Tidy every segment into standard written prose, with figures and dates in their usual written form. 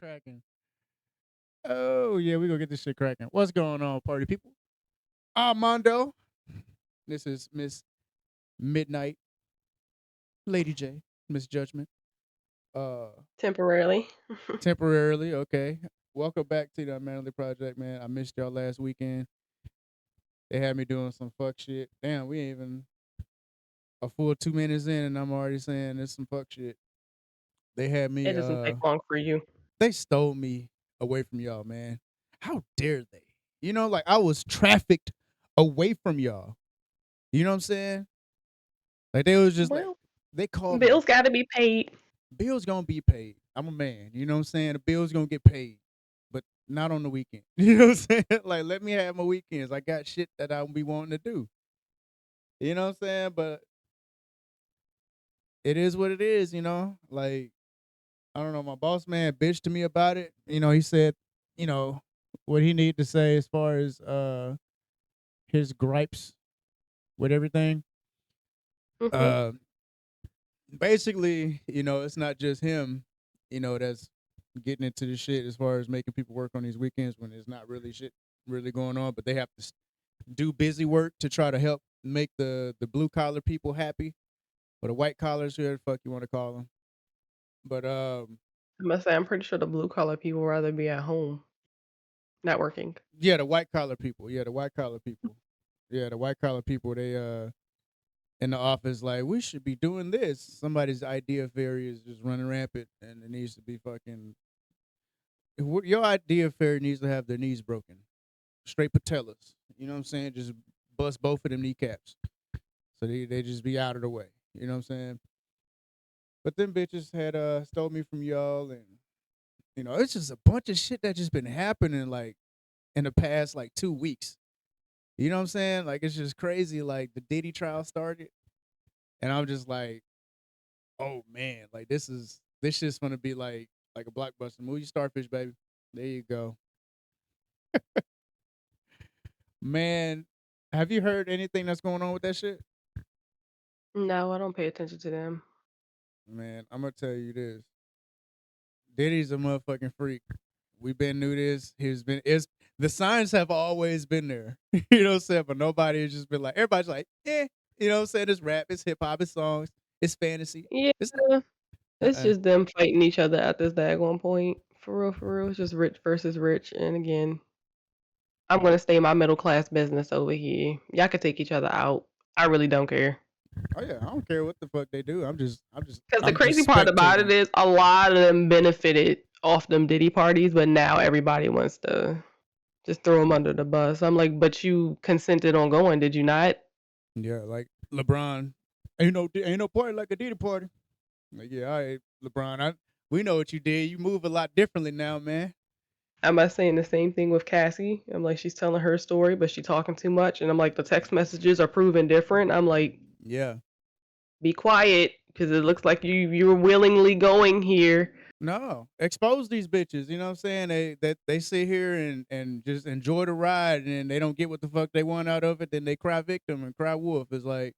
cracking. Oh yeah, we gonna get this shit cracking. What's going on, party people? Armando. This is Miss Midnight, Lady J, Miss Judgment. Uh, Temporarily. temporarily, okay. Welcome back to the Unmannerly Project, man. I missed y'all last weekend. They had me doing some fuck shit. Damn, we ain't even a full 2 minutes in, and I'm already saying there's some fuck shit. They had It me. doesn't take long for you. They stole me away from y'all, man. How dare they? Like I was trafficked away from y'all. You know what I'm saying? Like they was just like Well, they called me. bills got to be paid. Bills gonna be paid. I'm a man. You know what I'm saying? The bills gonna get paid, but not on the weekend. You know what I'm saying? Like let me have my weekends. I got shit that I'll be wanting to do. You know what I'm saying? But it is what it is. Like I don't know. My boss man bitched to me about it. He said, you know, what he needed to say as far as his gripes with everything. Hmm. Uh, basically, it's not just him, that's getting into the shit as far as making people work on these weekends when there's not really shit really going on, but they have to do busy work to try to help make the blue collar people happy, or the white collars, whoever the fuck you want to call them. But I must say, I'm pretty sure the blue collar people would rather be at home, not working. yeah, the white collar people, yeah, the white collar people, yeah, the white collar people, they in the office like we should be doing this. Somebody's idea fairy is just running rampant, and it needs to be fucking. Your idea fairy needs to have their knees broken, straight patellas. You know what I'm saying? Just bust both of them kneecaps, so they just be out of the way. You know what I'm saying? But them bitches had stole me from y'all, and it's just a bunch of shit that just been happening like in the past like 2 weeks. You know what I'm saying? Like it's just crazy. Like the Diddy trial started, and I'm just like, oh man, like this shit's gonna be like a blockbuster movie. Starfish, baby. There you go, man. Have you heard anything that's going on with that shit? No, I don't pay attention to them. Man, I'm gonna tell you this. Diddy's a motherfucking freak. We've been knew this. He's been is the signs have always been there. You know what I'm saying? But nobody has just been like everybody's like, you know what I'm saying? It's rap, it's hip hop, it's songs, it's fantasy. Yeah, It's not it's uh-uh. just them fighting each other at this daggone point. For real. It's just rich versus rich. And again, I'm gonna stay in my middle class business over here. Y'all could take each other out. I really don't care. Oh yeah, I don't care what the fuck they do. Because the I'm just crazy part about it spectating. is a lot of them benefited off them Diddy parties, but now everybody wants to just throw them under the bus. I'm like, but you consented on going, did you not? Yeah, like LeBron. Ain't no party like a Diddy party. Like, yeah, all right, LeBron. We know what you did. You move a lot differently now, man. Am I saying the same thing with Cassie? I'm like, she's telling her story, but she's talking too much. And I'm like, the text messages are proving different. I'm like, Yeah. be quiet, because it looks like you're willingly going here. No, expose these bitches. You know what I'm saying? They sit here and just enjoy the ride, and then they don't get what the fuck they want out of it. Then they cry victim and cry wolf. It's like,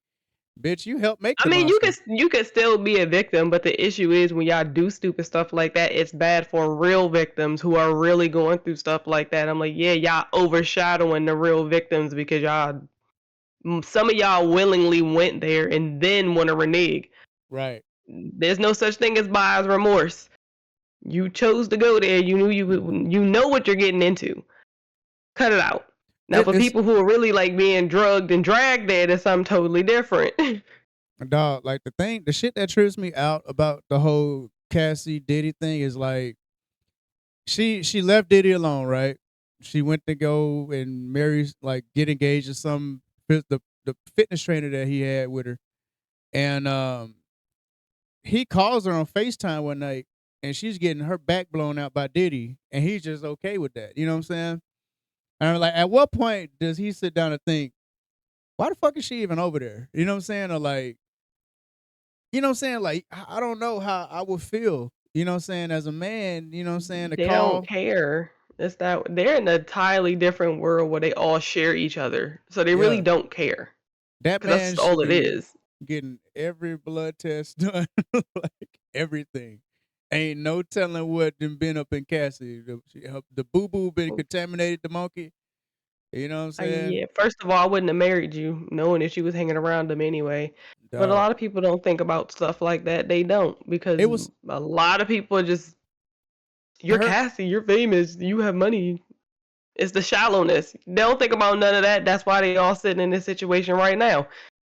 bitch, you helped make I the mean, monster. you could still be a victim, but the issue is when y'all do stupid stuff like that, it's bad for real victims who are really going through stuff like that. I'm like, yeah, y'all overshadowing the real victims because some of y'all willingly went there and then want to renege. Right. There's no such thing as buyer's remorse. You chose to go there. You know what you're getting into. Cut it out. Now, It, for it's people who are really like being drugged and dragged there, that's something totally different. dog. Like the shit that trips me out about the whole Cassie Diddy thing is like she left Diddy alone, right? She went to go and marry, like get engaged to some the fitness trainer that he had with her, and he calls her on FaceTime one night, and she's getting her back blown out by Diddy, and he's just okay with that. You know what I'm saying? And I'm like, at what point does he sit down and think, why the fuck is she even over there? You know what I'm saying? Or like, you know what I'm saying? Like, I don't know how I would feel. You know what I'm saying? As a man, you know what I'm saying? To They don't call, care. It's that they're in a entirely different world where they all share each other, so they really yeah, don't care. that Because man that's all should it be is. getting every blood test done, like everything. Ain't no telling what done been up in Cassie. The boo boo been contaminated the monkey. You know what I'm saying? Yeah, first of all, I wouldn't have married you knowing that you was hanging around them anyway. But a Dog. lot of people don't think about stuff like that. They don't It because was a lot of people are just, you're her Cassie, you're famous, you have money. It's the shallowness. They don't think about none of that. That's why they all sitting in this situation right now.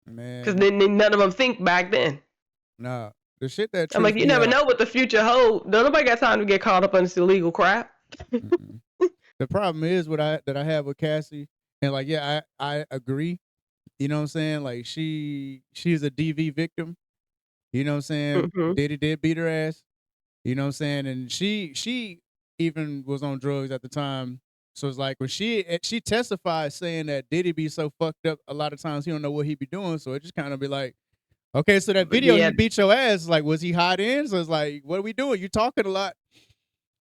Because man. then none of them think back then. Nah. The shit that I'm trips like, you me never out. know what the future holds. Nobody got time to get caught up on this illegal crap. Mm-mm. The problem is what I have with Cassie, and like yeah, I agree. You know what I'm saying? Like she's a DV victim. You know what I'm saying? Hmm. Diddy did beat her ass. You know what I'm saying? And she even was on drugs at the time. So it's like when she testified saying that Diddy be so fucked up a lot of times he don't know what he be doing. So it just kind of be like, okay, so that But video yeah, he beat your ass, like was he hot in? So it's like, what are we doing? You talking a lot.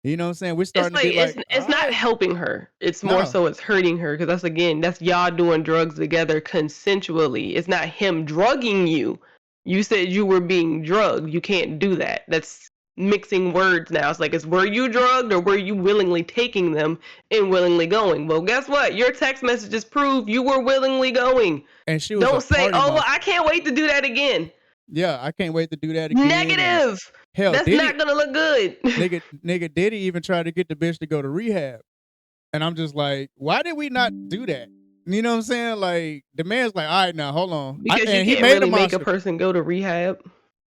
You know what I'm saying? We're it's starting to like be like, all it's not right, helping her. It's more no. so it's hurting her because that's y'all doing drugs together consensually. It's not him drugging you. You said you were being drugged. You can't do that. That's mixing words now. It's like, it's were you drugged or were you willingly taking them and willingly going? Well, guess what? Your text messages prove you were willingly going. And she was a Don't say, party "Oh, well, I monster. can't wait to do that again." Yeah, I can't wait to do that again. And Negative. hell, That's Diddy not gonna look good. nigga Diddy even tried to get the bitch to go to rehab. And I'm just like, why did we not do that? You know what I'm saying? Like the man's like, all right, now hold on. Because you And he can't made a really make a monster. person go to rehab.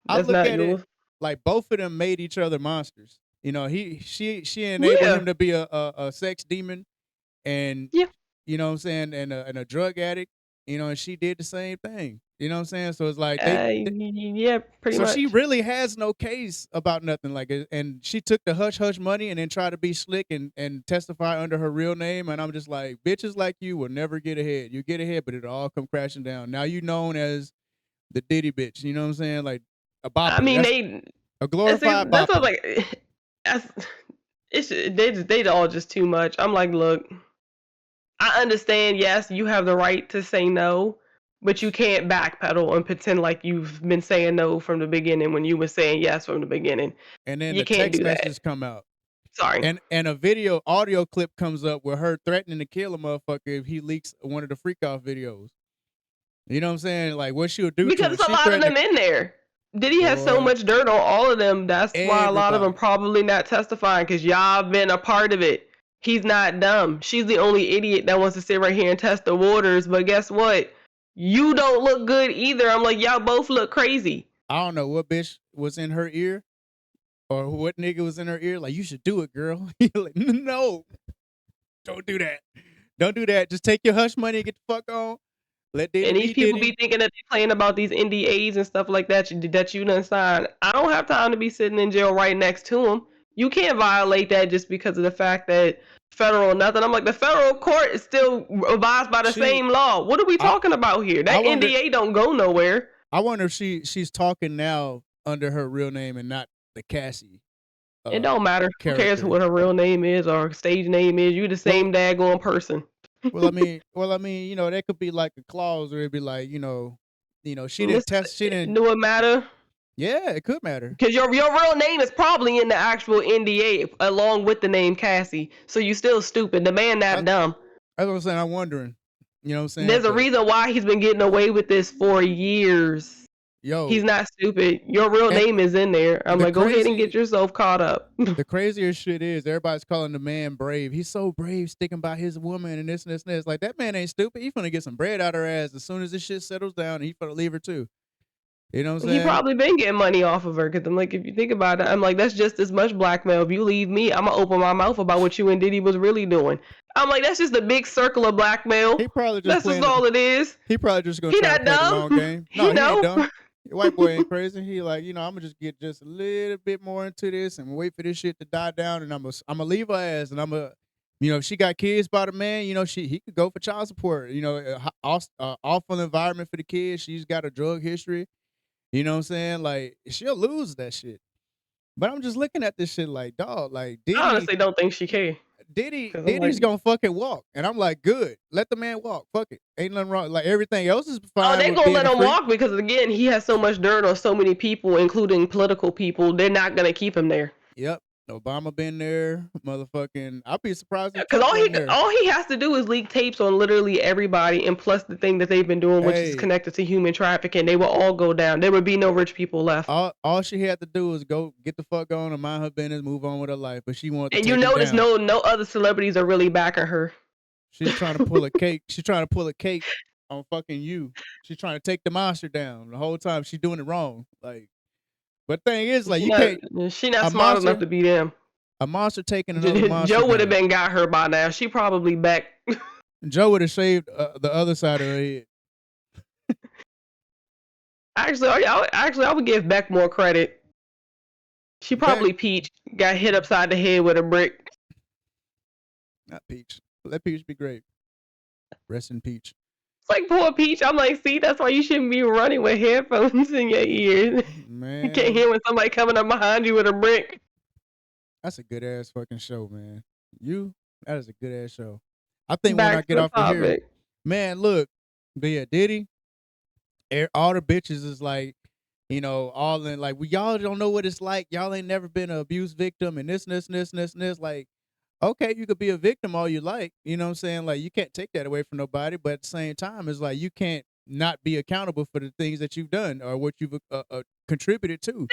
I That's look not at it yours. like both of them made each other monsters. You know, she enabled Yeah. him to be a sex demon, and Yeah. you know what I'm saying, and a drug addict. You know, and she did the same thing. You know what I'm saying? So it's like Yeah, pretty so she much. really has no case about nothing like it, and she took the hush hush money and then tried to be slick and testify under her real name. And I'm just like, bitches like you will never get ahead. You get ahead, but it'll all come crashing down. Now you known as the Diddy bitch. You know what I'm saying? Like a I bopper. mean, That's they a see, glorified that's what bopper. like that's they all just too much. I'm like, look, I understand. Yes, you have the right to say no, but you can't backpedal and pretend like you've been saying no from the beginning when you were saying yes from the beginning. And then You the can't text do that. messages come out. Sorry. And a video audio clip comes up with her threatening to kill a motherfucker if he leaks one of the freak off videos. You know what I'm saying? Like what she'll do to Because him. it's a She lot of threatened them in there. Did he have so boy, much dirt on all of them? That's why a lot of them everybody. probably not testifying because y'all been a part of it. He's not dumb. She's the only idiot that wants to sit right here and test the waters. But guess what? You don't look good either. I'm like, y'all both look crazy. I don't know what bitch was in her ear or what nigga was in her ear. Like, you should do it, girl. You're like, no, don't do that. Don't do that. Just take your hush money and get the fuck on. Let Diddy And these be people be Diddy. thinking that they're playing about these NDAs and stuff like that you done signed. I don't have time to be sitting in jail right next to them. You can't violate that just because of the fact that federal nothing. I'm like, the federal court is still advised by the She, same law. What are we I, talking about here? I That wonder, NDA don't go nowhere. I wonder if she's talking now under her real name and not the Cassie It uh don't matter. Who cares character. what her real name is or her stage name is? You the Well, same daggone person. you know, that could be like a clause where it'd be like, she This, didn't test, she didn't. do it matter? Yeah, it could matter. Because your real name is probably in the actual NDA along with the name Cassie. So you still stupid. The man not That's, dumb. that's what I'm saying. I'm wondering. You know what I'm saying? There's a But reason why he's been getting away with this for years. He's yo, not stupid. Your real and name is in there. I'm the like, go ahead and get crazy, yourself caught up. the crazier shit is everybody's calling the man brave. He's so brave, sticking by his woman and this and this and this. Like that man ain't stupid. He finna get some bread out her ass as soon as this shit settles down. And he finna leave her too. You know what I'm He saying? probably been getting money off of her because I'm like, if you think about it, I'm like, that's just as much blackmail. If you leave me, I'm gonna open my mouth about what you and Diddy was really doing. I'm like, that's just a big circle of blackmail. He probably just That's just playing. all it is. He probably just gonna He try to not play the long dumb. game. No, He he ain't know. dumb. White boy ain't crazy. He like, I'm gonna just get just a little bit more into this and wait for this shit to die down, and I'm gonna leave her ass, and if she got kids by the man, he could go for child support. Awful environment for the kids. She's got a drug history. You know what I'm saying? Like she'll lose that shit. But I'm just looking at this shit like, dog, like I Diddy, honestly don't think she care. 'Cause I'm Diddy's like, gonna fucking walk, and I'm like, good. Let the man walk. Fuck it. Ain't nothing wrong. Like everything else is oh, fine they with gonna being let a him freak. walk because again, he has so much dirt on so many people, including political people. They're not gonna keep him there. Yep. Obama been there. Motherfucking. I'd be surprised if Because Trump wasn't there. all he has to do is leak tapes on literally everybody, and plus the thing that they've been doing, which is Hey, connected to human trafficking, they will all go down. There would be no rich people left. all she had to do was go get the fuck on and mind her business, move on with her life. But she wanted to And you take him notice down. no other celebrities are really backing her. She's trying to pull a cake. She's trying to pull a cake on fucking you. She's trying to take the monster down. The whole time she's doing it wrong. Like, but thing is, like, She you not can't she not a smart enough monster to be them. a monster taking another monster Joe would have down. been got her by now. She probably back. Joe would have shaved the other side of her head. Actually, I would give Beck more credit. She Beck, probably Peach got hit upside the head with a brick. not Peach. Let Peach be great. Rest in Peach. It's like poor Peach. I'm like, see, that's why you shouldn't be running with headphones in your ears. You can't Man, hear when somebody coming up behind you with a brick. that's a good ass fucking show, man. That is a good ass show. I think when I Back get to the off of here, topic. man, look, but yeah, Diddy, all the bitches is like, all in like, y'all don't know what it's like. Y'all ain't never been an abuse victim and this. Like, okay, you could be a victim all you like. You know what I'm saying? Like, you can't take that away from nobody, but at the same time, it's like you can't not be accountable for the things that you've done or what you've contributed to.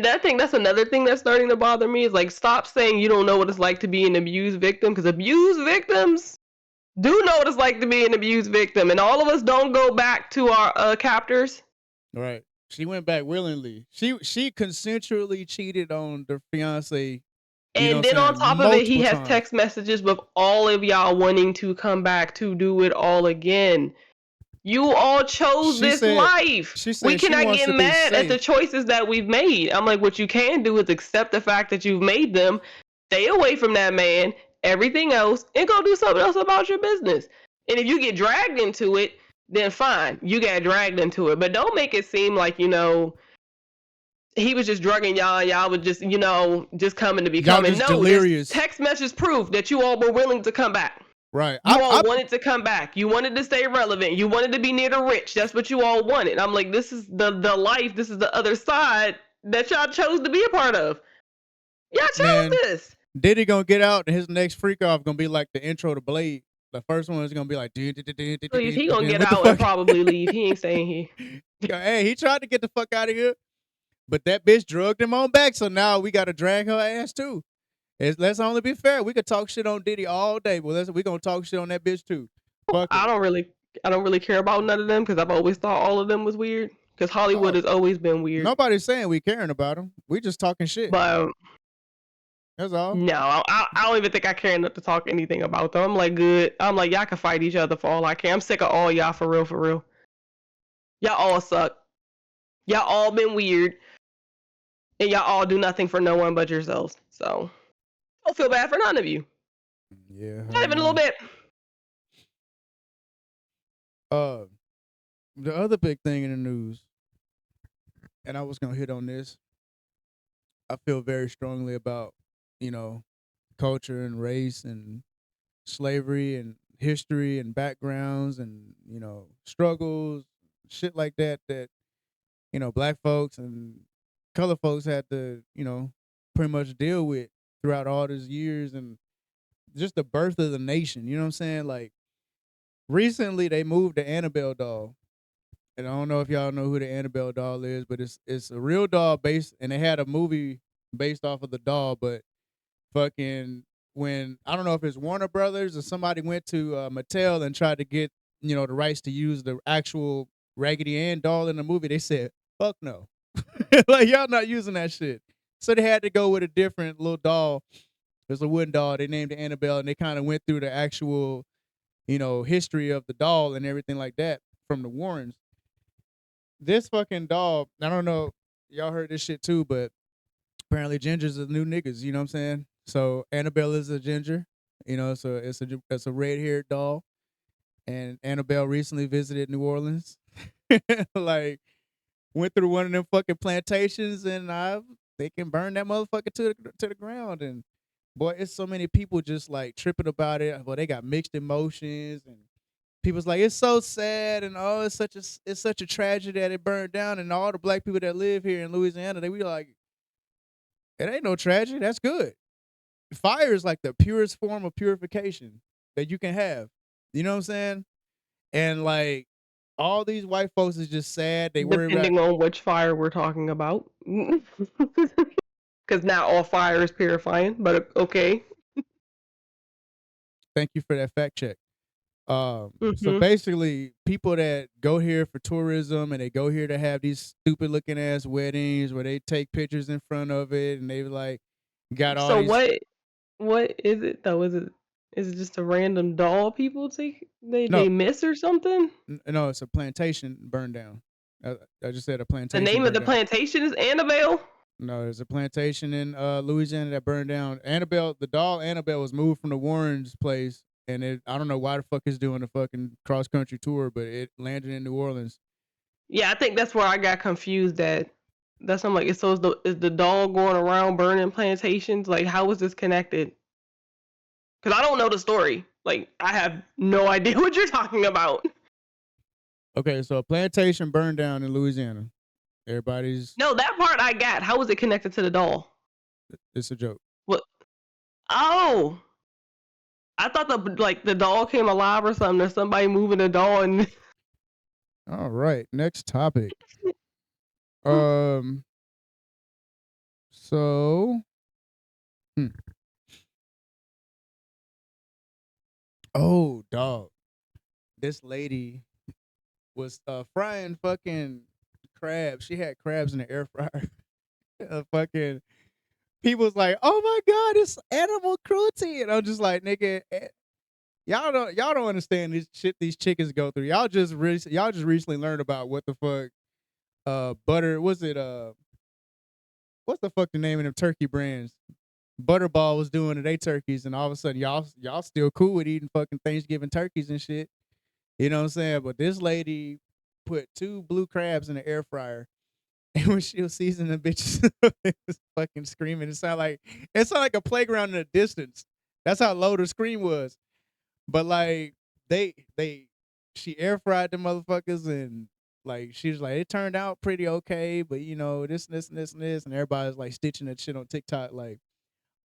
I think that's another thing that's starting to bother me is like stop saying you don't know what it's like to be an abused victim because abused victims do know what it's like to be an abused victim, and all of us don't go back to our captors. Right. She went back willingly. She consensually cheated on the fiance, you know And what then I'm on saying, top of it, he multiple has times. text messages with all of y'all wanting to come back to do it all again. You all chose She this said life. she We said she cannot wants get to be mad at the safe. choices that we've made. I'm like, what you can do is accept the fact that you've made them, stay away from that man, everything else, and go do something else about your business. And if you get dragged into it, then fine, you got dragged into it. But don't make it seem like, he was just drugging y'all and y'all was just, just coming to be Y'all coming. just No, there's delirious. text message proof that you all were willing to come back. Right. You all wanted to come back. You wanted to stay relevant. You wanted to be near the rich. That's what you all wanted. I'm like, this is the life. This is the other side that y'all chose to be a part of. Y'all chose Man, this. Diddy gonna get out and his next freak off gonna be like the intro to Blade. The first one is gonna be like Please, he gonna get what the out and fuck? probably leave. He ain't staying here. Hey, he tried to get the fuck out of here, but that bitch drugged him on back, so now we gotta drag her ass too. Let's only be fair. We could talk shit on Diddy all day, but we gonna talk shit on that bitch too. Fuck I her. don't really, I don't really care about none of them because I've always thought all of them was weird. Because Hollywood Oh, has always been weird. nobody's saying we caring about him. We just talking shit. But That's all. no, I don't even think I care enough to talk anything about them. I'm like, good. I'm like, y'all can fight each other for all I care. I'm sick of all y'all for real, for real. Y'all all suck. Y'all all been weird. And y'all all do nothing for no one but yourselves. So I don't feel bad for none of you. Yeah, Not hell even a little no. bit. Uh, the other big thing in the news, and I was gonna hit on this. I feel very strongly about, you know, culture and race and slavery and history and backgrounds and struggles, shit like that. That black folks and color folks had to pretty much deal with throughout all these years and just the birth of the nation. You know what I'm saying? Like recently, they moved the Annabelle doll. And I don't know if y'all know who the Annabelle doll is, but it's a real doll based, and they had a movie based off of the doll. But fucking when I don't know if it's Warner Brothers or somebody went to Mattel and tried to get the rights to use the actual Raggedy Ann doll in the movie, they said fuck no, like y'all not using that shit. So they had to go with a different little doll. It's a wooden doll. They named it Annabelle, and they kind of went through the actual history of the doll and everything like that from the Warrens. This fucking doll, I don't know, y'all heard this shit too, but apparently gingers are the new niggas, you know what I'm saying? So Annabelle is a ginger, so it's a red haired doll. And Annabelle recently visited New Orleans. Like went through one of them fucking plantations and they can burn that motherfucker to the ground. And boy, it's so many people just like tripping about it. Well, they got mixed emotions, and people's like, it's so sad, and oh, it's such a tragedy that it burned down, and all the black people that live here in Louisiana, they be like, it ain't no tragedy. That's good. Fire is like the purest form of purification that you can have. You know what I'm saying? And like all these white folks is just sad. They worry about. Depending on which fire we're talking about. Because not all fire is purifying, but okay. Thank you for that fact check. So Mm-hmm. basically, people that go here for tourism and they go here to have these stupid looking ass weddings where they take pictures in front of it and they like got all So these. what is it though? Is it just a random doll people take No, they miss or something? no, it's a plantation burned down. I just said a The plantation name of burned the down. plantation is Annabelle? No, there's a plantation in Louisiana that burned down. Annabelle, the doll Annabelle, was moved from the Warrens' place, and I don't know why the fuck it's doing a fucking cross country tour, but it landed in New Orleans. Yeah, I think that's where I got confused at. That's I'm like, so is the doll going around burning plantations? Like, how is this connected? Because I don't know the story. Like, I have no idea what you're talking about. Okay, so a plantation burned down in Louisiana. Everybody's No, that part I got. How is it connected to the doll? it's a joke. What? Oh, I thought the doll came alive or something. There's somebody moving the doll and All right, next topic. Um, so, hmm. Oh, dog, this lady was frying fucking crabs. She had crabs in the air fryer. Fucking people's like, "Oh my god, it's animal cruelty," and I'm just like, "Nigga, y'all don't understand this shit these chickens go through. Y'all just recently learned about what the fuck butter was it what's the fuck the name of them turkey brands Butterball was doing to they turkeys, and all of a sudden y'all still cool with eating fucking Thanksgiving turkeys and shit. You know what I'm saying? But this lady put 2 blue crabs in the air fryer. And when she was seasoning the bitches, it was fucking screaming. It sounded like a playground in the distance. That's how low the scream was. But like they she air fried the motherfuckers, and like she was like, it turned out pretty okay, but you know, this and this and this and this, and everybody's like stitching that shit on TikTok like,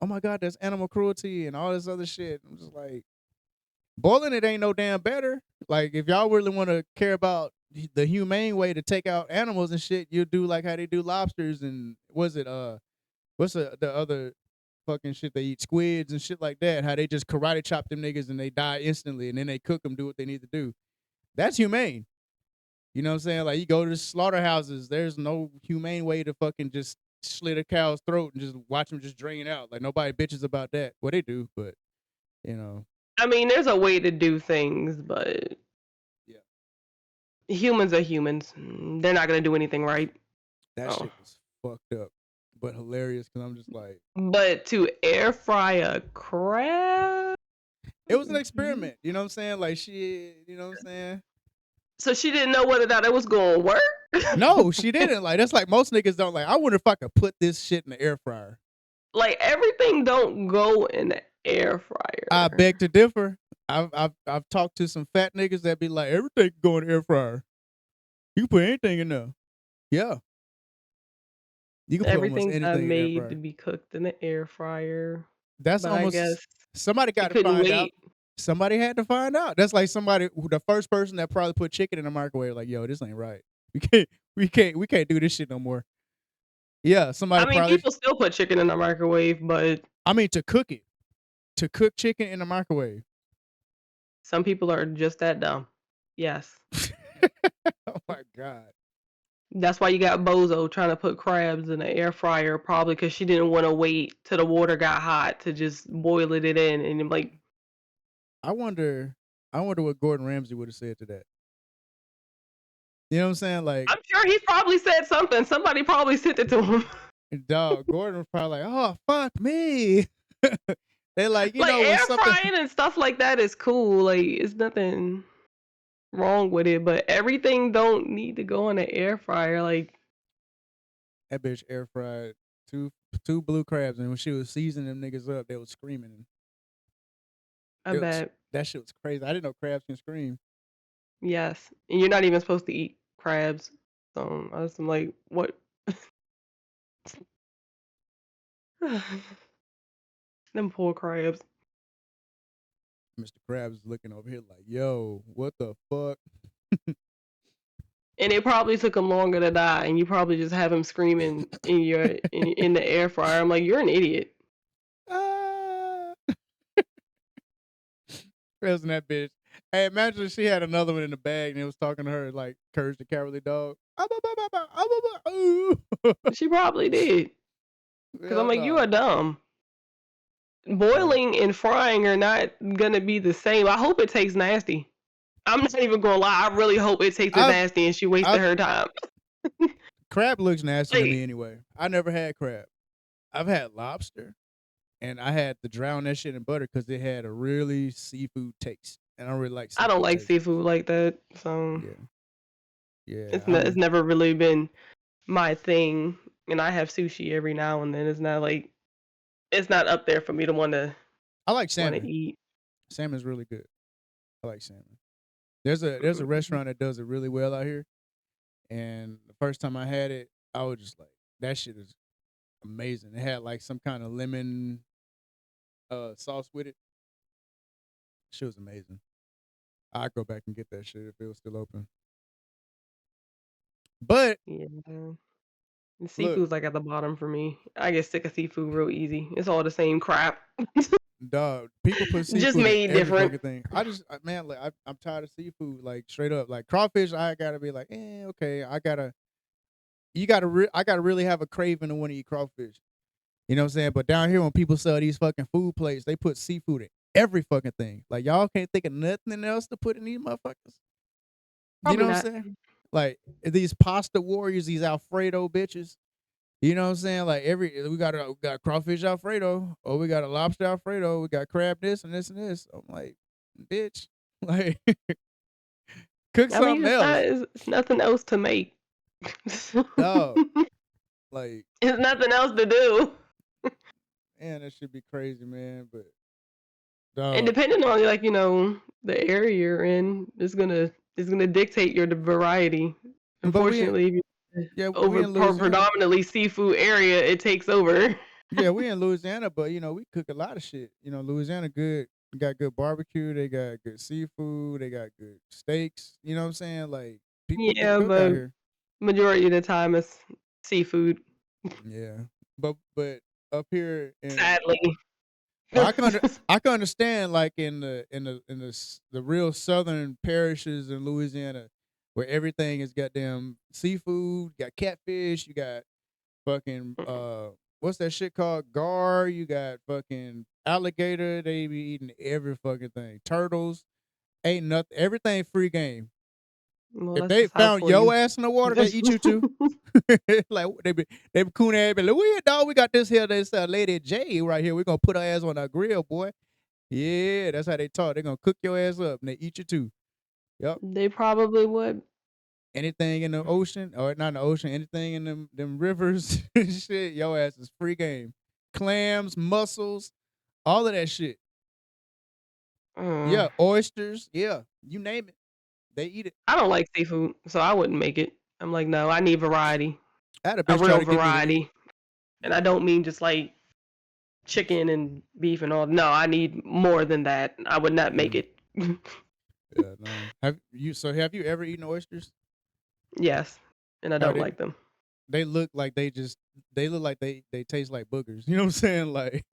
oh my god, that's animal cruelty and all this other shit. I'm just like, boiling it ain't no damn better. Like if y'all really want to care about the humane way to take out animals and shit, you do like how they do lobsters and was it what's the other fucking shit they eat, squids and shit like that, how they just karate chop them niggas and they die instantly and then they cook them, do what they need to do. That's humane. You know what I'm saying? Like you go to the slaughterhouses, there's no humane way to fucking just slit a cow's throat and just watch them just drain out. Like nobody bitches about that. Well, they do, but you know, I mean, there's a way to do things, but yeah, humans are humans. They're not gonna do anything right. that Oh. shit was fucked up, but hilarious because I'm just like, But to air fry a crab? it was an experiment. You know what I'm saying? Like she, you know what I'm saying? So she didn't know whether or not it was going to work? No, she didn't. Like that's like most niggas don't like. I wonder if I could put this shit in the air fryer. Like, everything don't go in the air I fryer. beg to differ. I've talked to some fat niggas that be like, everything can go in the air fryer. You can put anything in there. Yeah, you can put almost Everything's not anything in the air made to fryer. be cooked in the air fryer. That's But I almost guess somebody she got to couldn't find out. wait. Somebody had to find out. That's like the first person that probably put chicken in the microwave. Like, yo, this ain't right. We can't do this shit no more. Yeah, somebody I mean, probably. people still put chicken in the microwave, but I mean, to cook it, to cook chicken in the microwave. some people are just that dumb. Yes. Oh my god. That's why you got Bozo trying to put crabs in the air fryer, probably because she didn't want to wait till the water got hot to just boil it in. And like, I wonder. I wonder what Gordon Ramsay would have said to that. You know what I'm saying? Like, I'm sure he probably said something. Somebody probably sent it to him. dog, Gordon was probably like, "Oh fuck me." They're like, Like, when air something. frying and stuff like that is cool. Like, it's nothing wrong with it, but everything don't need to go in the air fryer. Like, That bitch air fried 2 2 blue crabs, and when she was seasoning them niggas up, they was screaming. And I it was bet. that shit was crazy. I didn't know crabs can scream. Yes. And you're not even supposed to eat crabs. So I'm like, what? Them poor crabs. Mr. Krabs is looking over here like, yo, what the fuck? And it probably took him longer to die, and you probably just have him screaming in the air fryer. I'm like, you're an idiot. Ah, Krabs and that bitch. Hey, imagine if she had another one in the bag and it was talking to her like Courage the Cowardly Dog. Ah, bah, bah, bah, bah, ah, bah, bah, ooh. She probably did. Because I'm Hell like, you no. are dumb. Hey, Boiling and frying are not gonna be the same. I hope it tastes nasty. I'm not even gonna lie. I really hope it tasted I've, nasty and she wasted I've, her time. crab looks nasty to Like, me anyway. I never had crab. I've had lobster, and I had to drown that shit in butter because it had a really seafood taste, and I don't really like I don't seafood like taste. seafood like that, so Yeah, yeah. it's never really been my thing. And I have sushi every now and then. It's not like it's not up there for me to I like want to salmon. eat. Salmon's really good. I like salmon. There's a restaurant that does it really well out here, and the first time I had it, I was just like, that shit is amazing. It had like some kind of lemon sauce with it. Shit was amazing. I'd go back and get that shit if it was still open. But Yeah, the look, seafood's like at the bottom for me. I get sick of seafood real easy. It's all the same crap, dog, people put just seafood in made every different. fucking thing. Man, like I'm tired of seafood. Like straight up, like crawfish, I gotta be like, okay, I gotta really have a craving to want to eat crawfish. You know what I'm saying? But down here, when people sell these fucking food plates, they put seafood in every fucking thing. Like y'all can't think of nothing else to put in these motherfuckers. You know Probably what I'm not. saying? Like these pasta warriors, these Alfredo bitches. You know what I'm saying? Like we got crawfish Alfredo, or we got a lobster Alfredo, we got crab this and this and this. I'm like, bitch, like cook I mean, something else, it's nothing else to make. dog. Like, It's nothing else to do. man, that should be crazy, man. But And dog, depending on like, the area you're in, is gonna dictate your variety. but we Unfortunately, if you're yeah we over in Louisiana. predominantly seafood area, it takes over. Yeah, we in Louisiana, but we cook a lot of shit. Louisiana good got good barbecue, they got good seafood, they got good steaks. You know what I'm saying? Like people can Yeah, cook out but here. majority of the time it's seafood, Yeah. But up here in sadly. I can understand like in the real southern parishes in Louisiana where everything is goddamn seafood, got catfish, you got fucking what's that shit called? Gar, you got fucking alligator, they be eating every fucking thing. Turtles, ain't nothing, everything free game. Well, If that's they the South found for your you. ass in the water, they eat you too. Like they be coon ass, be like, "We dog, we got this lady J right here. We gonna put her ass on our grill, boy." Yeah, that's how they talk. They gonna cook your ass up and they eat you too. Yep. They probably would. Anything in the ocean, or not in the ocean, anything in them rivers, shit, your ass is free game. Clams, mussels, all of that shit. Uh, Yeah, oysters, yeah, you name it, they eat it. I don't like seafood, so I wouldn't make it. I'm like, no, I need variety, I had a a bitch try real to get me to eat. variety, and I Yeah, don't mean just like chicken and beef and all. No, I need more than that. I would not make yeah, it. yeah. No, have you ever eaten oysters? Yes, and I How don't they like them. they look like they look like they taste like boogers. You know what I'm saying? Like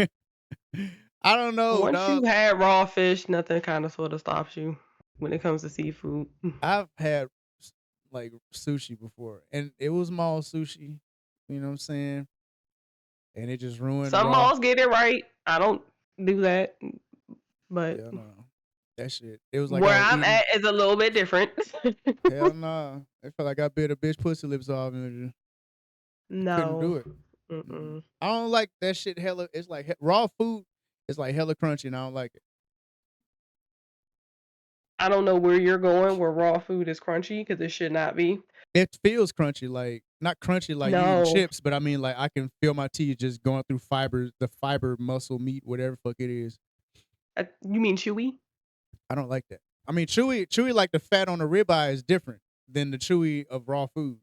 I don't know, Once you dog. had raw fish, nothing kind of sort of stops you when it comes to seafood. I've had like sushi before, and it was mall sushi. You know what I'm saying? And it just ruined Some raw. malls get it right. I don't do that, but Hell no, that shit. It was like I where was I'm eating. at is a little bit different. Hell no, I felt like I bit a bitch pussy lips off, and I couldn't No. do it. Mm-mm. Mm-mm. I don't like that shit. Hella, it's like raw food. It's like hella crunchy, and I don't like it. I don't know where you're going where raw food is crunchy because it should not be. It feels crunchy, like not crunchy like you eating No. chips, but I mean like I can feel my teeth just going through fibers, the fiber, muscle, meat, whatever fuck it is. You mean chewy? I don't like that. I mean, chewy like the fat on the ribeye is different than the chewy of raw food.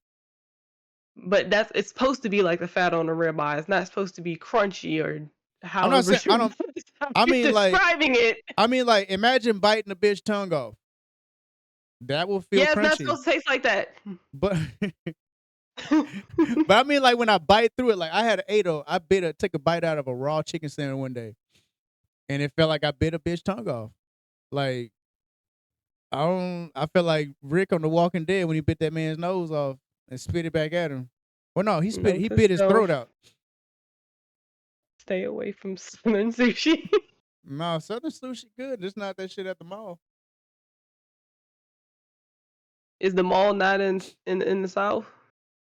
But it's supposed to be like the fat on the ribeye. It's not supposed to be crunchy or I'm not however saying I don't. how I you're mean, like, describing it. imagine biting a bitch tongue off. That will feel Yeah, it's not crunchy, supposed to taste like that. but but I mean, like when I bite through it, like I had an Ado, took a bite out of a raw chicken sandwich one day, and it felt like I bit a bitch tongue off. Like I felt like Rick on The Walking Dead when he bit that man's nose off and spit it back at him. Well, no, Note he to bit his throat self, out. stay away from southern sushi. No, Southern sushi good. Just not that shit at the mall. Is the mall not in the South?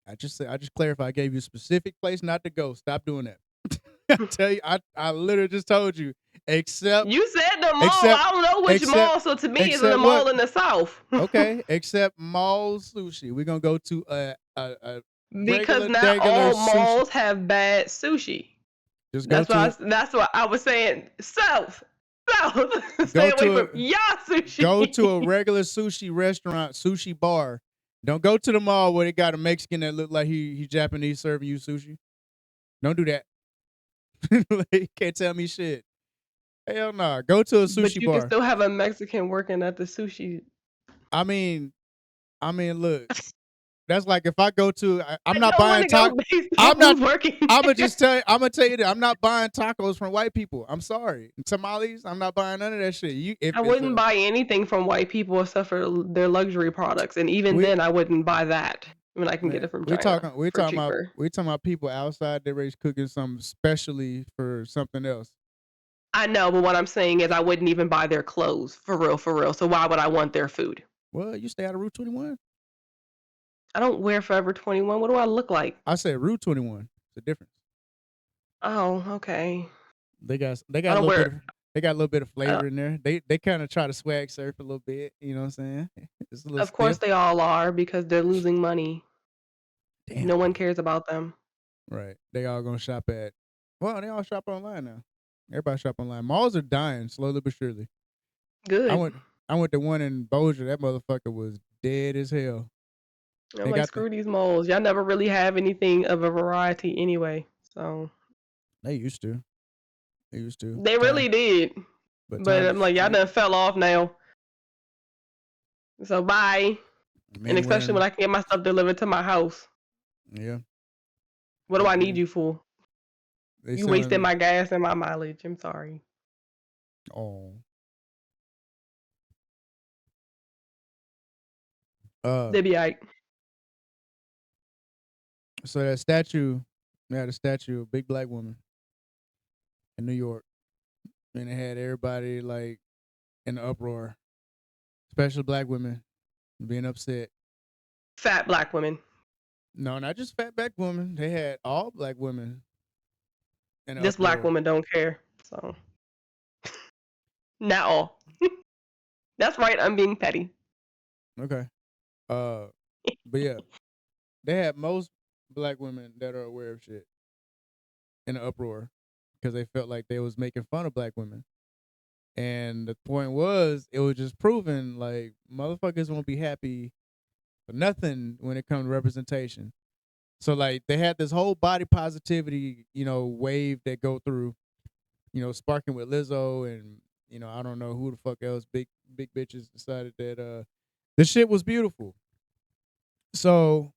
I just clarify. I gave you a specific place not to go. Stop doing that. I tell you, I literally just told you. Except You said the mall. except I don't know which except mall. So to me, it's the except what? mall in the South. Okay, except mall sushi. We're gonna go to a Because regular not degular all sushi. malls have bad sushi. Just go to That's what I was saying. South. go Stay away to from a ya go to a sushi. regular sushi restaurant, sushi bar. Don't go to the mall where they got a Mexican that look like he Japanese serving you sushi. Don't do that. Like, can't tell me shit. Hell no. Go to a But sushi you can bar. still have a Mexican working at the sushi. I mean, look. That's like if I go to I'm I not don't want buying to go taco. based I'm on not who's working I'm gonna there. just tell you, I'm gonna tell you that I'm not buying tacos from white people. I'm sorry. Tamales, I'm not buying none of that shit. You if I it's wouldn't buy anything from white people except for their luxury products, and even we then, I wouldn't buy that when I can get man, it from China for cheaper. we talking about people outside their race cooking something specially for something else. I know, but what I'm saying is I wouldn't even buy their clothes for real, for real. So why would I want their food? Well, you stay out of Route 21. I don't wear Forever 21. What do I look like? I said Route 21. It's a difference. Oh, okay. They I got a don't little bit wear. of they got a little bit of Uh, flavor in there. They kind of try to swag surf a little bit. You know what I'm saying? It's a little of course, stiff. they all are because they're losing money. Damn. No one cares about them. Right. They all gonna shop at. Well, they all shop online now. Everybody shop online. Malls are dying slowly but surely. I Good. went I went to one in Bossier. That motherfucker was dead as hell. I'm They like, got the screw these malls. Y'all never really have anything of a variety anyway. So they used to. They used to. they really did. But But I'm like, y'all time done fell off now. So bye. And men especially when wearing I can get my stuff delivered to my house. yeah. What do I need you for? They You wasted selling my gas and my mileage. I'm sorry. oh uh They be like, so that statue they had a statue of a big black woman in New York. And it had everybody like in the uproar. Especially black women being upset. fat black women. No, not just fat black women. They had all black women in the This black uproar. woman don't care. So not all. That's right. I'm being petty. Okay. Uh, but yeah, they had most black women that are aware of shit in the uproar because they felt like they was making fun of black women. And the point was, it was just proving like motherfuckers won't be happy for nothing when it comes to representation. So like they had this whole body positivity, wave that go through, sparking with Lizzo and I don't know who the fuck else big bitches decided that this shit was beautiful. So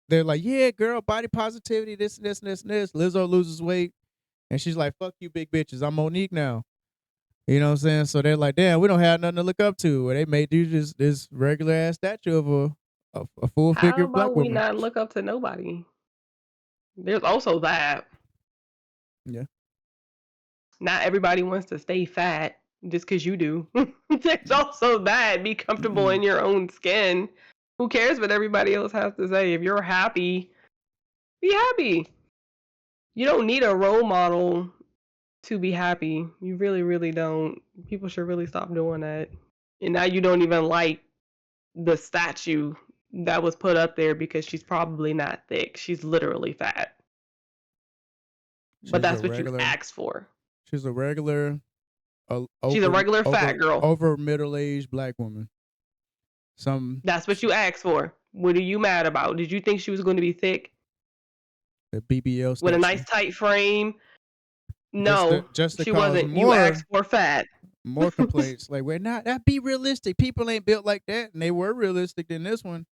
they're like, yeah, girl, body positivity, this and this and this and this. Lizzo loses weight, and she's like, fuck you, big bitches. I'm Monique now. You know what I'm saying? So they're like, damn, we don't have nothing to look up to. Well, they made you just this regular ass statue of a full How figure black about we woman. not look up to nobody? There's also that. Yeah. Not everybody wants to stay fat just because you do. There's also that. Be comfortable in your own skin. Who cares what everybody else has to say? If you're happy, be happy. You don't need a role model to be happy. You really, really don't. People should really stop doing that. And now you don't even like the statue that was put up there because she's probably not thick. She's literally fat. But She's a that's what you regular. asked for. She's a regular, She's a over regular fat over girl. over middle aged black woman. Some That's what you asked for. What are you mad about? Did you think she was going to be thick the BBL with a statue. nice tight frame? Just to No, just to she cause wasn't. You asked for fat. more complaints. Like, we're not, that be realistic. People ain't built like that. And they were realistic in this one.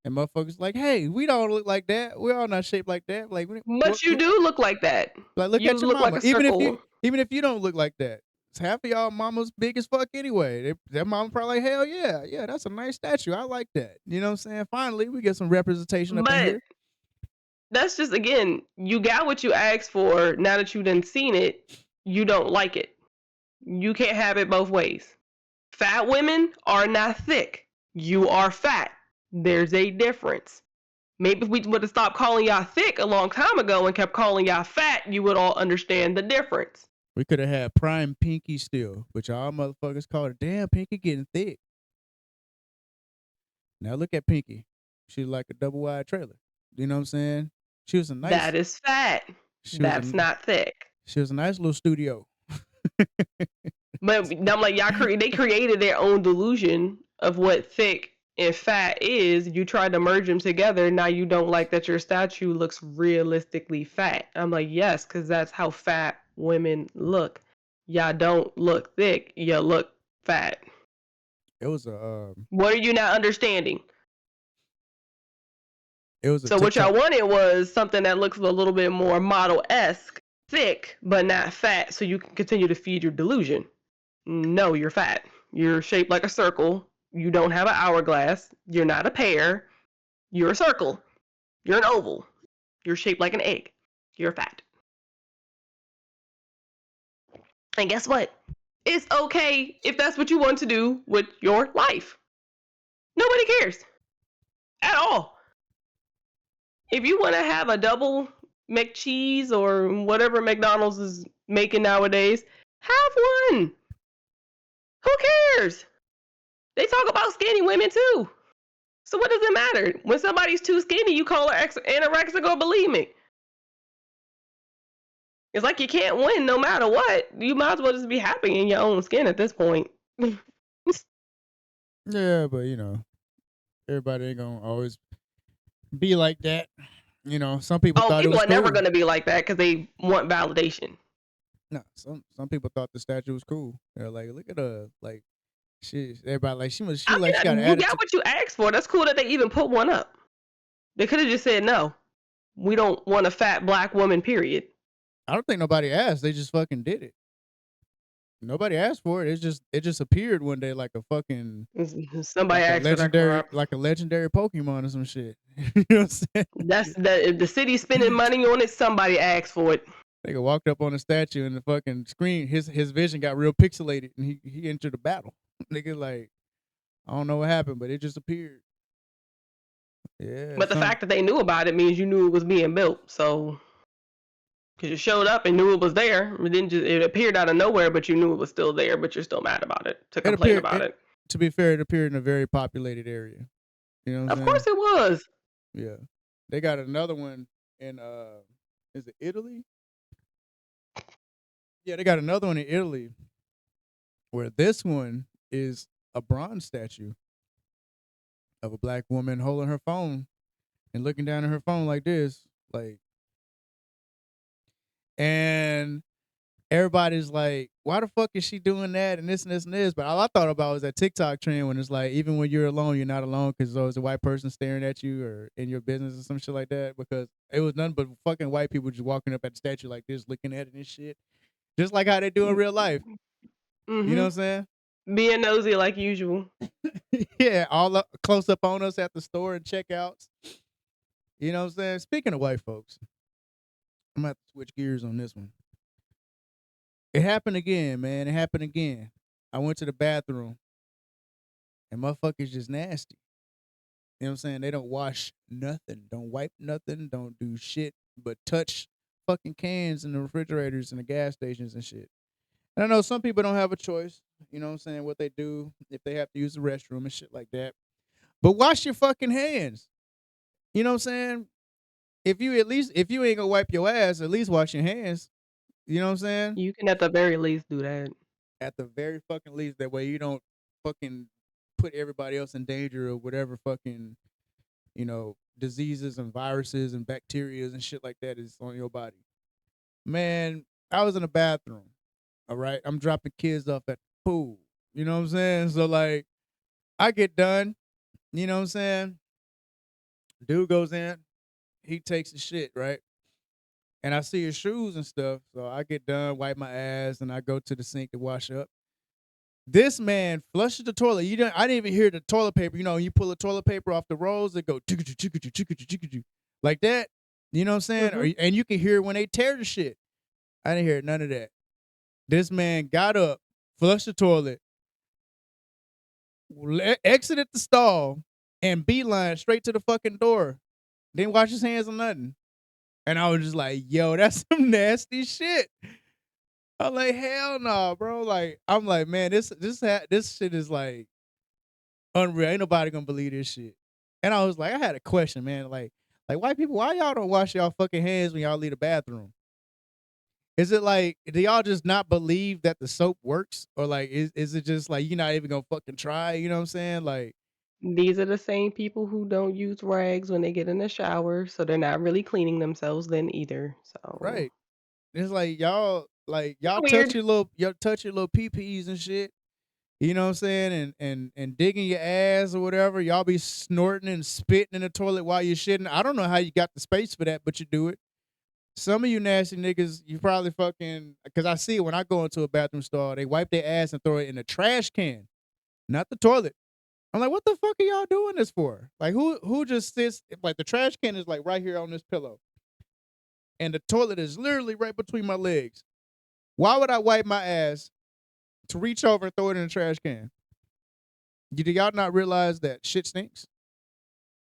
And motherfuckers like, hey, we don't look like that. We're all not shaped like that. Like, But you do look like that. like, look You at your look like mama. a circle. Even if you don't look like that, half of y'all mama's big as fuck anyway. Their mama probably like, hell yeah, yeah, that's a nice statue. I like that. You know what I'm saying? Finally, we get some representation up in But here. that's just, again, you got what you asked for. Now that you done seen it, you don't like it. You can't have it both ways. Fat women are not thick. You are fat. There's a difference. Maybe if we would have stopped calling y'all thick a long time ago and kept calling y'all fat, you would all understand the difference. We could have had prime Pinky still, but y'all motherfuckers called it, damn, Pinky getting thick. Now look at Pinky. She's like a double wide trailer. You know what I'm saying? She was a nice. That is fat. She was That's not thick. She was a nice little studio. But I'm like, they created their own delusion of what thick and fat is. You tried to merge them together. Now you don't like that your statue looks realistically fat. I'm like, yes, because that's how fat women look. Y'all don't look thick. You look fat. It was a What are you not understanding? So TikTok. what y'all wanted was something that looks a little bit more model-esque, thick, but not fat, so you can continue to feed your delusion. No, you're fat. You're shaped like a circle. You don't have an hourglass. You're not a pear. You're a circle. You're an oval. You're shaped like an egg. You're fat. And guess what? It's okay if that's what you want to do with your life. Nobody cares at all. If you want to have a double McCheese or whatever McDonald's is making nowadays, have one. Who cares? They talk about skinny women too. So what does it matter? When somebody's too skinny, you call her anorexic or bulimic. It's like you can't win no matter what. You might as well just be happy in your own skin at this point. Yeah, but everybody ain't gonna always be like that. Some people thought it People was are never cool. going to be like that because they want validation. No, some people thought the statue was cool. They're like, look at her, like everybody like she I like she got mean, an you attitude. got what you asked for. That's cool that they even put one up. They could have just said no. We don't want a fat black woman, period. I don't think nobody asked. They just fucking did it. Nobody asked for it. It just appeared one day like a fucking Somebody asked for that crap. like a legendary Pokemon or some shit. You know what I'm saying? That's that. If the city's spending money on it, somebody asked for it. Nigga walked up on the statue and the fucking screen, his vision got real pixelated and he entered the battle. Nigga, like, I don't know what happened, but it just appeared. Yeah. But the fact that they knew about it means you knew it was being built. So, because you showed up and knew it was there, it appeared out of nowhere, but you knew it was still there. But you're still mad about it to complain about it. To be fair, it appeared in a very populated area. You know what I'm saying? Of course it was. Yeah. They got another one in is it Italy? Yeah, they got another one in Italy where this one is a bronze statue of a black woman holding her phone and looking down at her phone like this, like, and everybody's like, why the fuck is she doing that and this and this and this? But all I thought about was that TikTok trend when it's like, even when you're alone, you're not alone because there's a white person staring at you or in your business or some shit like that. Because it was nothing but fucking white people just walking up at the statue like this, looking at it and shit. Just like how they do in real life. Mm-hmm. You know what I'm saying? Being nosy like usual. Yeah, all up, close up on us at the store and checkouts. You know what I'm saying? Speaking of white folks, I'm going to have to switch gears on this one. It happened again, man. It happened again. I went to the bathroom and motherfuckers just nasty. You know what I'm saying? They don't wash nothing, don't wipe nothing, don't do shit but touch fucking cans in the refrigerators and the gas stations and shit. And I know some people don't have a choice, you know what I'm saying, what they do if they have to use the restroom and shit like that. But wash your fucking hands. You know what I'm saying? If you ain't gonna wipe your ass, at least wash your hands. You know what I'm saying? You can at the very least do that. At the very fucking least, that way you don't fucking put everybody else in danger of whatever fucking, diseases and viruses and bacteria and shit like that is on your body. Man, I was in the bathroom. All right. I'm dropping kids off at the pool. You know what I'm saying? So like I get done, you know what I'm saying? Dude goes in, he takes the shit, right? And I see his shoes and stuff. So I get done, wipe my ass, and I go to the sink to wash up. This man flushes the toilet. I didn't even hear the toilet paper. You know, you pull the toilet paper off the rolls, it go like that. You know what I'm saying? Mhm. And you can hear when they tear the shit. I didn't hear none of that. This man got up, flushed the toilet, exited the stall, and beeline straight to the fucking door. Didn't wash his hands or nothing. And I was just like, yo, that's some nasty shit. I'm like, hell no, bro. Like, I'm like, man, this shit is like unreal. Ain't nobody gonna believe this shit. And I was like, I had a question, man. Like white people, why y'all don't wash y'all fucking hands when y'all leave the bathroom? Is it like, do y'all just not believe that the soap works? Or like is it just like you're not even gonna fucking try? You know what I'm saying? Like, These are the same people who don't use rags when they get in the shower, so they're not really cleaning themselves then either. So right. It's like y'all touch weird. your little PPs and shit. You know what I'm saying? And digging your ass or whatever. Y'all be snorting and spitting in the toilet while you're shitting. I don't know how you got the space for that, but you do it. Some of you nasty niggas, you probably fucking, because I see it when I go into a bathroom stall, they wipe their ass and throw it in the trash can, not the toilet. I'm like, what the fuck are y'all doing this for? Like, who just sits, like, the trash can is like right here on this pillow, and the toilet is literally right between my legs. Why would I wipe my ass to reach over and throw it in the trash can? Do y'all not realize that shit stinks?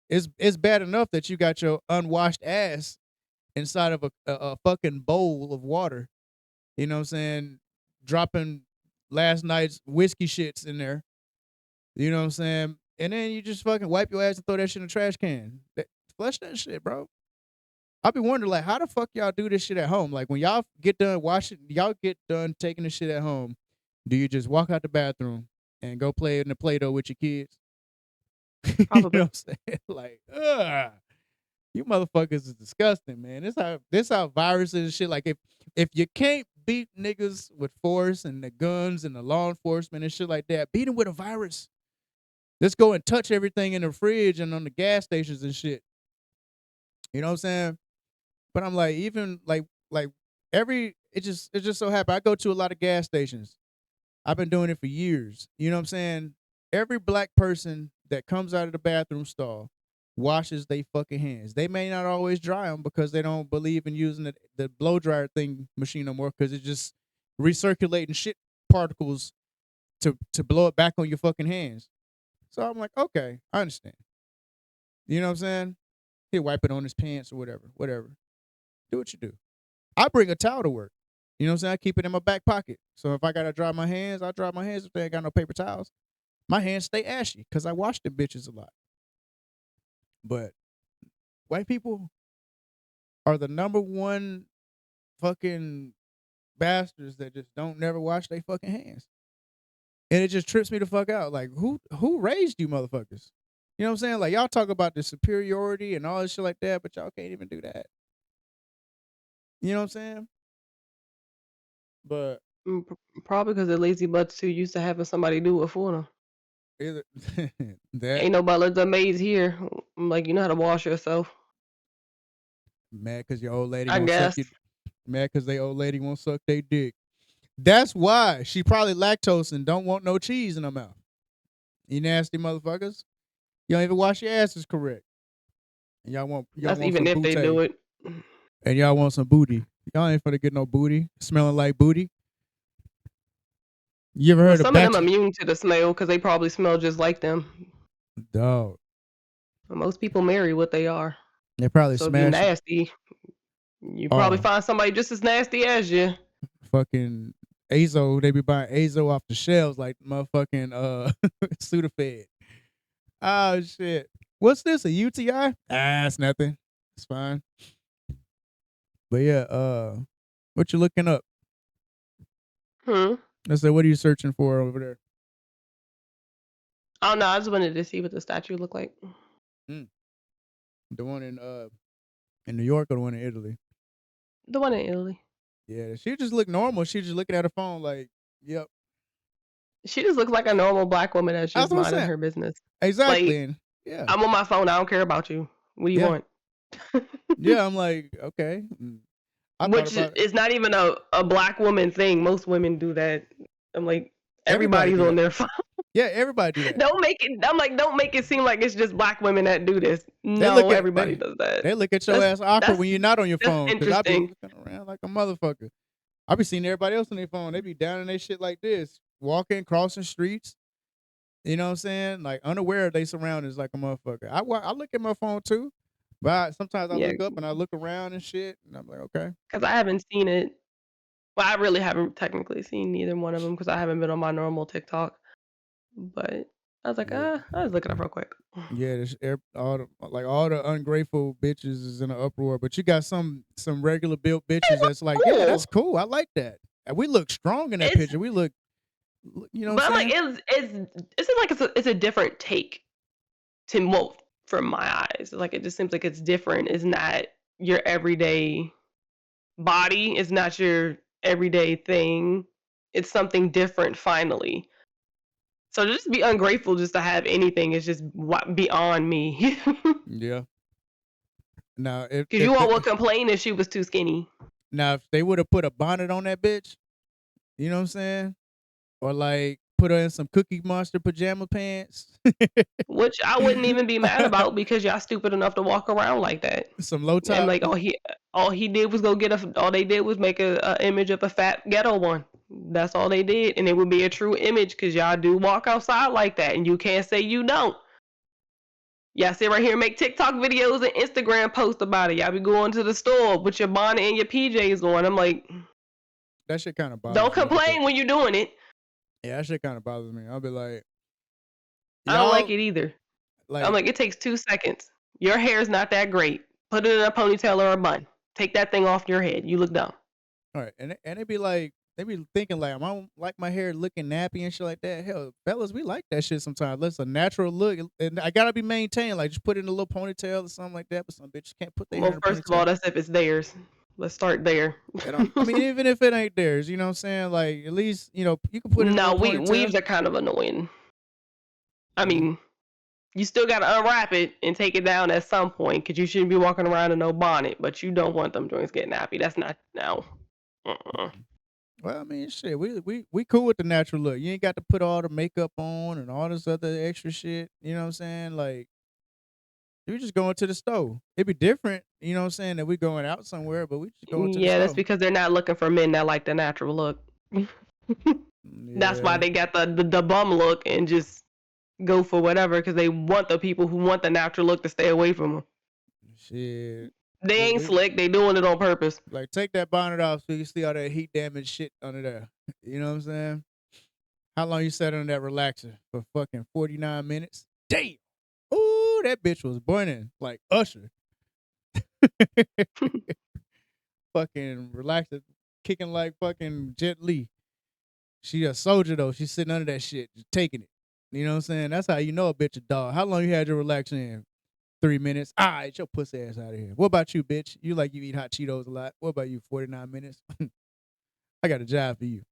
It's bad enough that you got your unwashed ass inside of a fucking bowl of water. You know what I'm saying? Dropping last night's whiskey shits in there. You know what I'm saying? And then you just fucking wipe your ass and throw that shit in the trash can. Flush that shit, bro. I be wondering, like, how the fuck y'all do this shit at home? Like, when y'all get done washing, y'all get done taking the shit at home, do you just walk out the bathroom and go play in the Play-Doh with your kids? You know Probably. what I'm saying? Like, ugh. You motherfuckers is disgusting, man. This how viruses and shit. Like, if you can't beat niggas with force and the guns and the law enforcement and shit like that, beat them with a virus. Let's go and touch everything in the fridge and on the gas stations and shit. You know what I'm saying? But I'm like, even like it just so happened I go to a lot of gas stations. I've been doing it for years. You know what I'm saying? Every black person that comes out of the bathroom stall washes they fucking hands. They may not always dry them because they don't believe in using the blow dryer thing machine no more because it's just recirculating shit particles to blow it back on your fucking hands. So I'm like, okay, I understand. You know what I'm saying? He'll wipe it on his pants or whatever. Whatever. Do what you do. I bring a towel to work. You know what I'm saying? I keep it in my back pocket. So if I gotta dry my hands, I dry my hands if they ain't got no paper towels. My hands stay ashy because I wash them bitches a lot. But white people are the number one fucking bastards that just don't never wash their fucking hands. And it just trips me the fuck out. Like, who raised you motherfuckers? You know what I'm saying? Like, y'all talk about the superiority and all this shit like that, but y'all can't even do that. You know what I'm saying? But Probably because the lazy butts too used to having somebody do it for them. either that Ain't no butlers or maids here. I'm like, you know how to wash yourself. mad because your old lady I won't suck guess. you. Mad because they old lady won't suck their dick. That's why she probably lactose and don't want no cheese in her mouth. You nasty motherfuckers. You don't even wash your asses correct. And y'all That's want even some if they do booty. it. And y'all want some booty. Y'all ain't finna get no booty. Smelling like booty. You ever Well, heard of some of them batch? immune to the smell because they probably smell just like them. Dog. Most people marry what they are. They probably So if you're smash nasty, you probably oh find somebody just as nasty as you. fucking Azo. They be buying Azo off the shelves like motherfucking Sudafed. Oh shit. What's this? A UTI? Ah, it's nothing. It's fine. But yeah, what you looking up? Hmm. I said, what are you searching for over there? Oh no, I just wanted to see what the statue looked like. Mm. The one in New York or the one in Italy? The one in Italy. Yeah, she just looked normal. She just looking at her phone like, yep. She just looks like a normal black woman that's That's just what I'm minding saying. her business. Exactly. Like, And yeah. I'm on my phone. I don't care about you. What do you Yeah. want? Yeah. I'm like, okay. I thought Which about it. is not even a black woman thing. Most women do that. I'm like, Everybody everybody's do on that. their phone. Yeah, everybody do that. Don't make it. I'm like, don't make it seem like it's just black women that do this. They look No, at everybody does that. they look at your That's ass awkward that's when you're not on your that's phone because I be interesting. looking around like a motherfucker. I be seeing everybody else on their phone. They be down in their shit like this, walking, crossing streets. You know what I'm saying? Like unaware of their surroundings like a motherfucker. I look at my phone too, but sometimes I Yeah, look up and I look around and shit, and I'm like, okay, because I haven't seen it. Well, I really haven't technically seen neither one of them because I haven't been on my normal TikTok. But I was like, yeah, I was looking up real quick. yeah. All the ungrateful bitches is in an uproar, but you got some regular built bitches that's like, yeah, that's Cool. cool. I like that. And we look strong in that It's picture. We look, you know what but I'm I'm like, saying? it's just like it's a different take to well from my eyes. Like it just seems like it's different. It's not your everyday body. It's not your everyday thing. It's something different finally. So to just be ungrateful just to have anything is just beyond me. Yeah. Now Because you all would complain if she was too skinny. if they would have put a bonnet on that bitch, you know what I'm saying? Or like put her in some Cookie Monster pajama pants, Which I wouldn't even be mad about because y'all stupid enough to walk around like that. some low And top. like all he did was go get all they did was make a image of a fat ghetto one. That's all they did, and it would be a true image because y'all do walk outside like that, and you can't say you don't. Y'all sit right here and make TikTok videos and Instagram posts about it. Y'all be going to the store with your bonnet and your PJs on. I'm like, That shit kind of don't bothers me because complain when you're doing it. yeah, that shit kind of bothers me. I'll be like, I don't like y'all it either. I'm like, like, it takes 2 seconds. Your hair's not that great. Put it in a ponytail or a bun. Take that thing off your head. You look dumb. all right, and they be like, they be thinking like, I don't like my hair looking nappy and shit like that. Hell, fellas, we like that shit sometimes. That's a natural look, and I gotta be maintained. Like, just put it in a little ponytail or something like that. But some bitches can't put their hair Well, in a first of all, ponytail. that's if it's theirs. Let's start there. I mean, even if it ain't theirs, you know what I'm saying? Like, at least you can put it in a No, little ponytail. weaves are kind of annoying. I Yeah. mean, you still got to unwrap it and take it down at some point because you shouldn't be walking around in no bonnet, but you don't want them joints getting nappy. That's not, no. Uh-uh. Well, I mean, shit, we cool with the natural look. You ain't got to put all the makeup on and all this other extra shit. You know what I'm saying? Like, we just going to the store. It'd be different, you know what I'm saying, that we going out somewhere, but we just going to the Yeah, that's store. because they're not looking for men that like the natural look. That's why Yeah, they got the bum look and just go for whatever because they want the people who want the natural look to stay away from them. shit. They ain't We slick. They doing it on purpose. like take that bonnet off so you see all that heat damage shit under there. You know what I'm saying? How long you sat on that relaxer for fucking 49 minutes? Damn. Ooh, that bitch was burning like Usher. Fucking relaxer, kicking like fucking Jet Li. She a soldier though. She's sitting under that shit, just taking it. You know what I'm saying? That's how you know a bitch a dog. How long you had your relaxer in? 3 minutes. All right, your pussy ass out of here. What about you, bitch? You eat hot Cheetos a lot. What about you? 49 minutes. I got a job for you.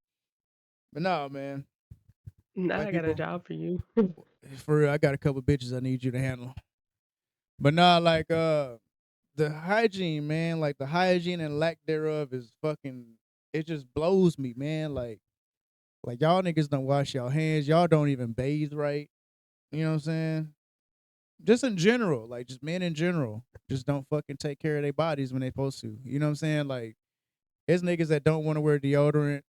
But no, man. Now White I got a people, job for you. for real, I got a couple bitches I need you to handle. But nah, like the hygiene, man, like the hygiene and lack thereof is fucking it just blows me, man. Like y'all niggas don't wash y'all hands. Y'all don't even bathe right. You know what I'm saying? Just in general, like just men in general, just don't fucking take care of their bodies when they supposed to. You know what I'm saying? Like, there's niggas that don't want to wear deodorant.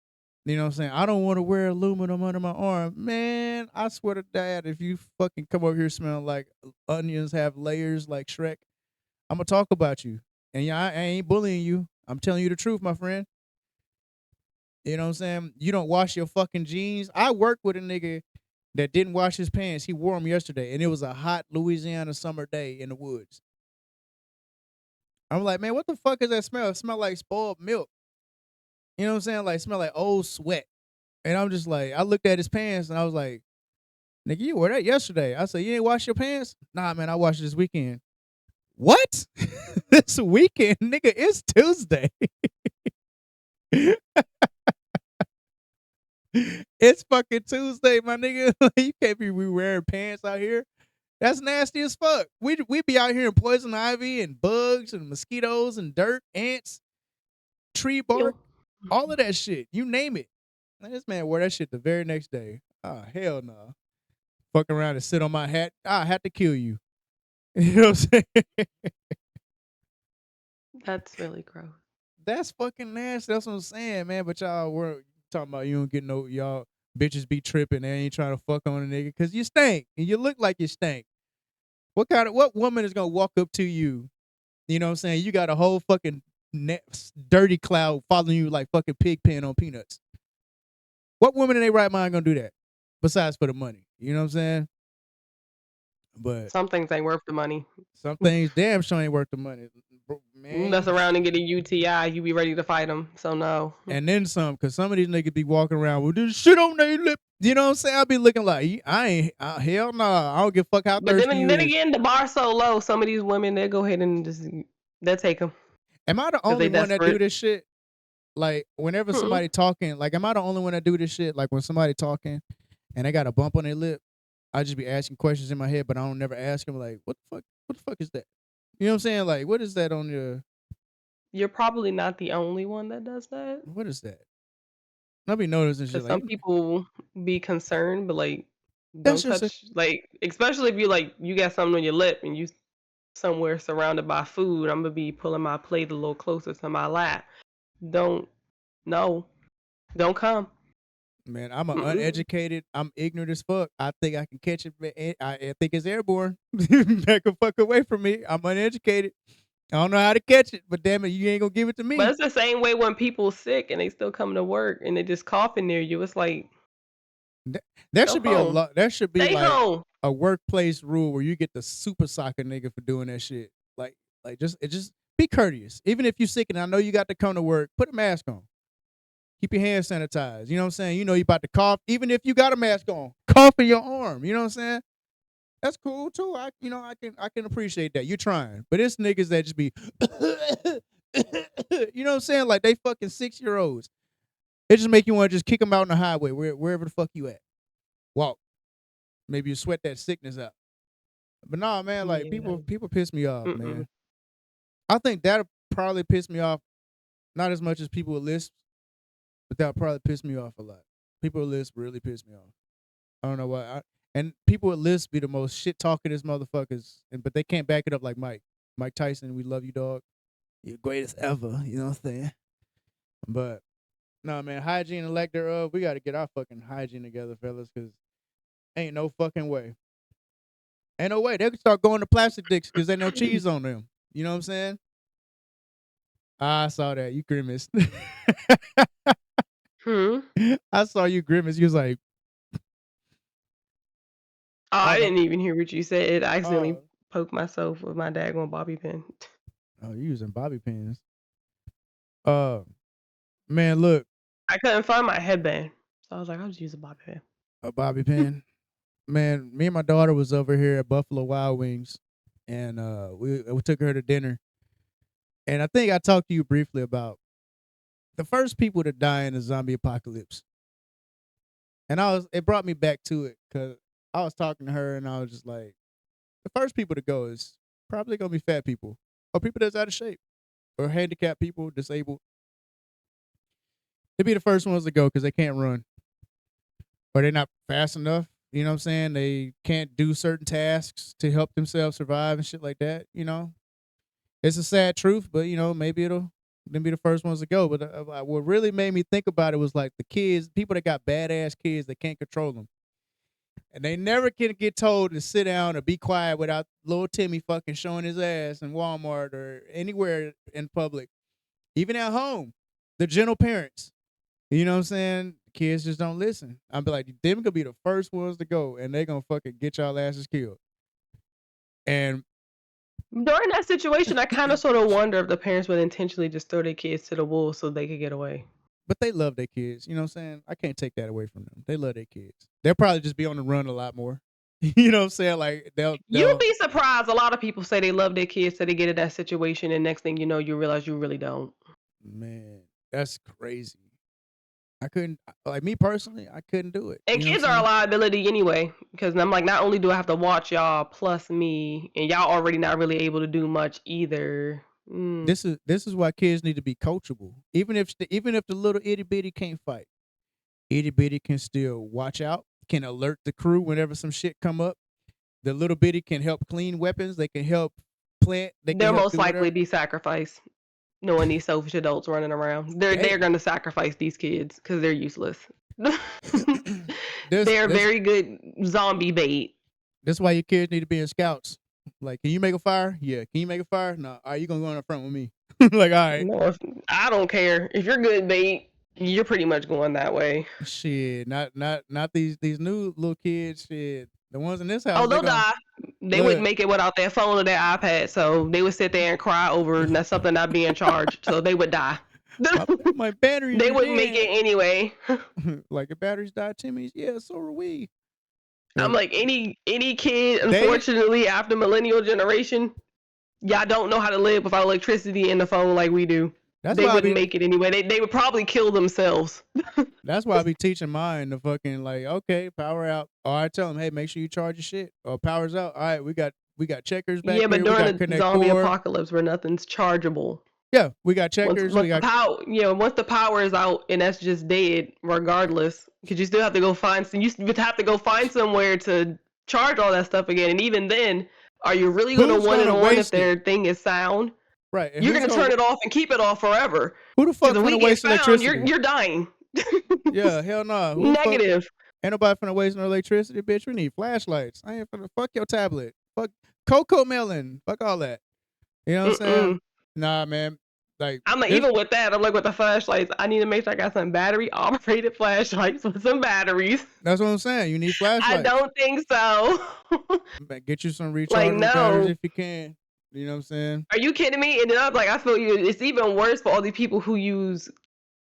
You know what I'm saying? I don't want to wear aluminum under my arm. Man, I swear to God, if you fucking come over here smelling like onions have layers like Shrek, I'm gonna talk about you. And yeah, I ain't bullying you. I'm telling you the truth, my friend. You know what I'm saying? You don't wash your fucking jeans. I work with a nigga that didn't wash his pants. He wore them yesterday, and it was a hot Louisiana summer day in the woods. I'm like, man, what the fuck is that smell? It smell like spoiled milk. You know what I'm saying? Like, smell like old sweat. And I'm just like, I looked at his pants and I was like, nigga, you wore that yesterday. I said, you ain't wash your pants? Nah, man, I washed it this weekend. What? This weekend, nigga, it's Tuesday. It's fucking Tuesday, my nigga. You can't be wearing pants out here. That's nasty as fuck. We be out here in poison ivy and bugs and mosquitoes and dirt, ants, tree bark, Yo, all of that shit. You name it. Man, this man wore that shit the very next day. Oh, hell no. Fuck around and sit on my hat. I had to kill you. You know what I'm saying? that's really gross. That's fucking nasty. That's what I'm saying, man. But y'all were talking about you don't get no y'all bitches be tripping. They ain't trying to fuck on a nigga because you stink and you look like you stink. What woman is gonna walk up to you? You know what I'm saying? You got a whole fucking dirty cloud following you like fucking pig pen on peanuts. What woman in their right mind gonna do that? Besides for the money, you know what I'm saying? But Some things ain't worth the money. some things damn sure ain't worth the money, You man. mess around and get a UTI, you be ready to fight them. So no. And then some, because some of these niggas be walking around with this shit on their lip. You know what I'm saying? I be looking like, I ain't, hell nah. I don't give a fuck how But thirsty then, you then is. again, the bar's so low. Some of these women, they go ahead and just they'll take them Am I the because only they one that do desperate. this shit? Like, whenever Hmm. somebody talking, like, am I the only one that do this shit? Like, when somebody talking and they got a bump on their lip, I just be asking questions in my head, but I don't never ask them, like, what the fuck is that? You know what I'm saying? Like, what is that on your, You're probably not the only one that does that. what is that? I be noticing shit Because like, some people be concerned, but like, that's don't just a, touch. Like, especially if you like you got something on your lip and you somewhere surrounded by food. I'm gonna be pulling my plate a little closer to my lap. Don't no, don't come. man, I'm an Mm-mm. uneducated. I'm ignorant as fuck. I think I can catch it. But I think it's airborne. Back the fuck away from me. I'm uneducated. I don't know how to catch it, but damn it, you ain't gonna give it to But me. it's the same way when people sick and they still come to work and they just coughing near you. It's like Th- There go should be a home, lot. There should be stay like home. a workplace rule where you get the super soccer nigga for doing that shit. Like just be courteous. Even if you sick and I know you got to come to work, put a mask on. Keep your hands sanitized. You know what I'm saying? You know you about to cough, even if you got a mask on. Cough in your arm. You know what I'm saying? That's cool too. I can appreciate that. You're trying. But it's niggas that just be you know what I'm saying? Like they fucking 6 year olds. It just make you want to just kick them out on the highway, wherever the fuck you at. Walk. Maybe you sweat that sickness out. But nah, man, like Yeah. people piss me off, Mm-mm. man. I think that'll probably piss me off, not as much as people with lisps, but that'll probably piss me off a lot. People with lisps really piss me off. I don't know why. And people with lisps be the most shit talkingest motherfuckers, but they can't back it up like Mike. Mike Tyson, we love you, dog. You're greatest ever. You know what I'm saying? But no, man, hygiene and lack thereof. We got to get our fucking hygiene together, fellas, because ain't no fucking way. Ain't no way. They can start going to plastic dicks because ain't no cheese on them. You know what I'm saying? I saw that. You grimaced. Hmm. I saw you grimace. You was like, Oh, I I don't know. didn't even hear what you said. I accidentally Oh, poked myself with my daggone bobby pin. oh, you using bobby pins. Uh, man, look, I couldn't find my headband, so I was like, I'll just use a bobby pin. a bobby pin. Man, me and my daughter was over here at Buffalo Wild Wings, and we took her to dinner. And I think I talked to you briefly about the first people to die in the zombie apocalypse. And it brought me back to it because I was talking to her, and I was just like, the first people to go is probably gonna be fat people or people that's out of shape or handicapped people, disabled. They'd be the first ones to go because they can't run or they're not fast enough. You know what I'm saying? They can't do certain tasks to help themselves survive and shit like that. You know, it's a sad truth, but maybe it'll then be the first ones to go. But what really made me think about it was like the kids, people that got badass kids that can't control them, and they never can get told to sit down or be quiet without little Timmy fucking showing his ass in Walmart or anywhere in public, even at home. The gentle parents, you know what I'm saying? kids just don't listen. I'm be like, them gonna be the first ones to go, and they gonna fucking get y'all asses killed. And During that situation, I kind of sort of wonder if the parents would intentionally just throw their kids to the wolves so they could get away. but they love their kids. You know what I'm saying? I can't take that away from them. They love their kids. They'll probably just be on the run a lot more. You know what I'm saying? Like You'd be surprised. A lot of people say they love their kids, so they get in that situation, and next thing you know, you realize you really don't. man, that's crazy. I couldn't, like, me personally, I couldn't do it. And You know what kids I'm are a saying? liability anyway, because I'm like, not only do I have to watch y'all plus me, and y'all already not really able to do much either. This is why kids need to be coachable. Even if the little itty bitty can't fight, itty bitty can still watch out, can alert the crew whenever some shit come up. The little bitty can help clean weapons. They can help plant. They can They'll help most do whatever. likely be sacrificed, knowing these selfish adults running around. They're Damn. going to sacrifice these kids because they're useless. This They're this very good zombie bait. That's why your kids need to be in scouts. Like, can you make a fire? Yeah. Can you make a fire? No. All right, you gonna go in the front with me. Like, all right. No, I don't care. If you're good bait, you're pretty much going that way. Shit. Not these new little kids. Shit. The ones in this house, Oh, they they'll gonna die. They wouldn't look. make it without their phone or their iPad, so they would sit there and cry over something not being charged, so they would die. my batteries They are wouldn't make it dead. anyway. Like, your batteries died, Timmy's. Yeah, so are we. I'm But like, any kid, they unfortunately, after millennial generation, y'all don't know how to live without electricity and the phone like we do. that's They why I wouldn't be make it anyway. They would probably kill themselves. that's why I be teaching mine to fucking, like, okay, power out. Or I tell them, hey, make sure you charge your shit. Or power's out. All right, we got checkers back Yeah, but there. We during got the Connect zombie Four. apocalypse where nothing's chargeable. Yeah, we got Once checkers. We once the got power, once the power is out and that's just dead, regardless, because you still have to go find. You would have to go find somewhere to charge all that stuff again. And even then, are you really gonna who's want it gonna on if waste it? their thing is sound? Right, and You're gonna turn it off and keep it off forever. who the Because fuck if we finna get waste found, electricity? you're dying. Yeah, hell no. Who the fuck? Negative. Ain't nobody finna waste no electricity, bitch. We need flashlights. I ain't finna fuck your tablet. Fuck cocoa melon. Fuck all that. You know what I'm saying? Mm-mm. Nah, man. Like, I'm like, this. even with that, I'm like, with the flashlights, I need to make sure I got some battery operated flashlights with some batteries. That's what I'm saying. You need I flashlights. don't think so. Man, get you some Like, rechargeable batteries no. if you can. You know what I'm saying? Are you kidding me? And then I'm like, I feel you. It's even worse for all these people who use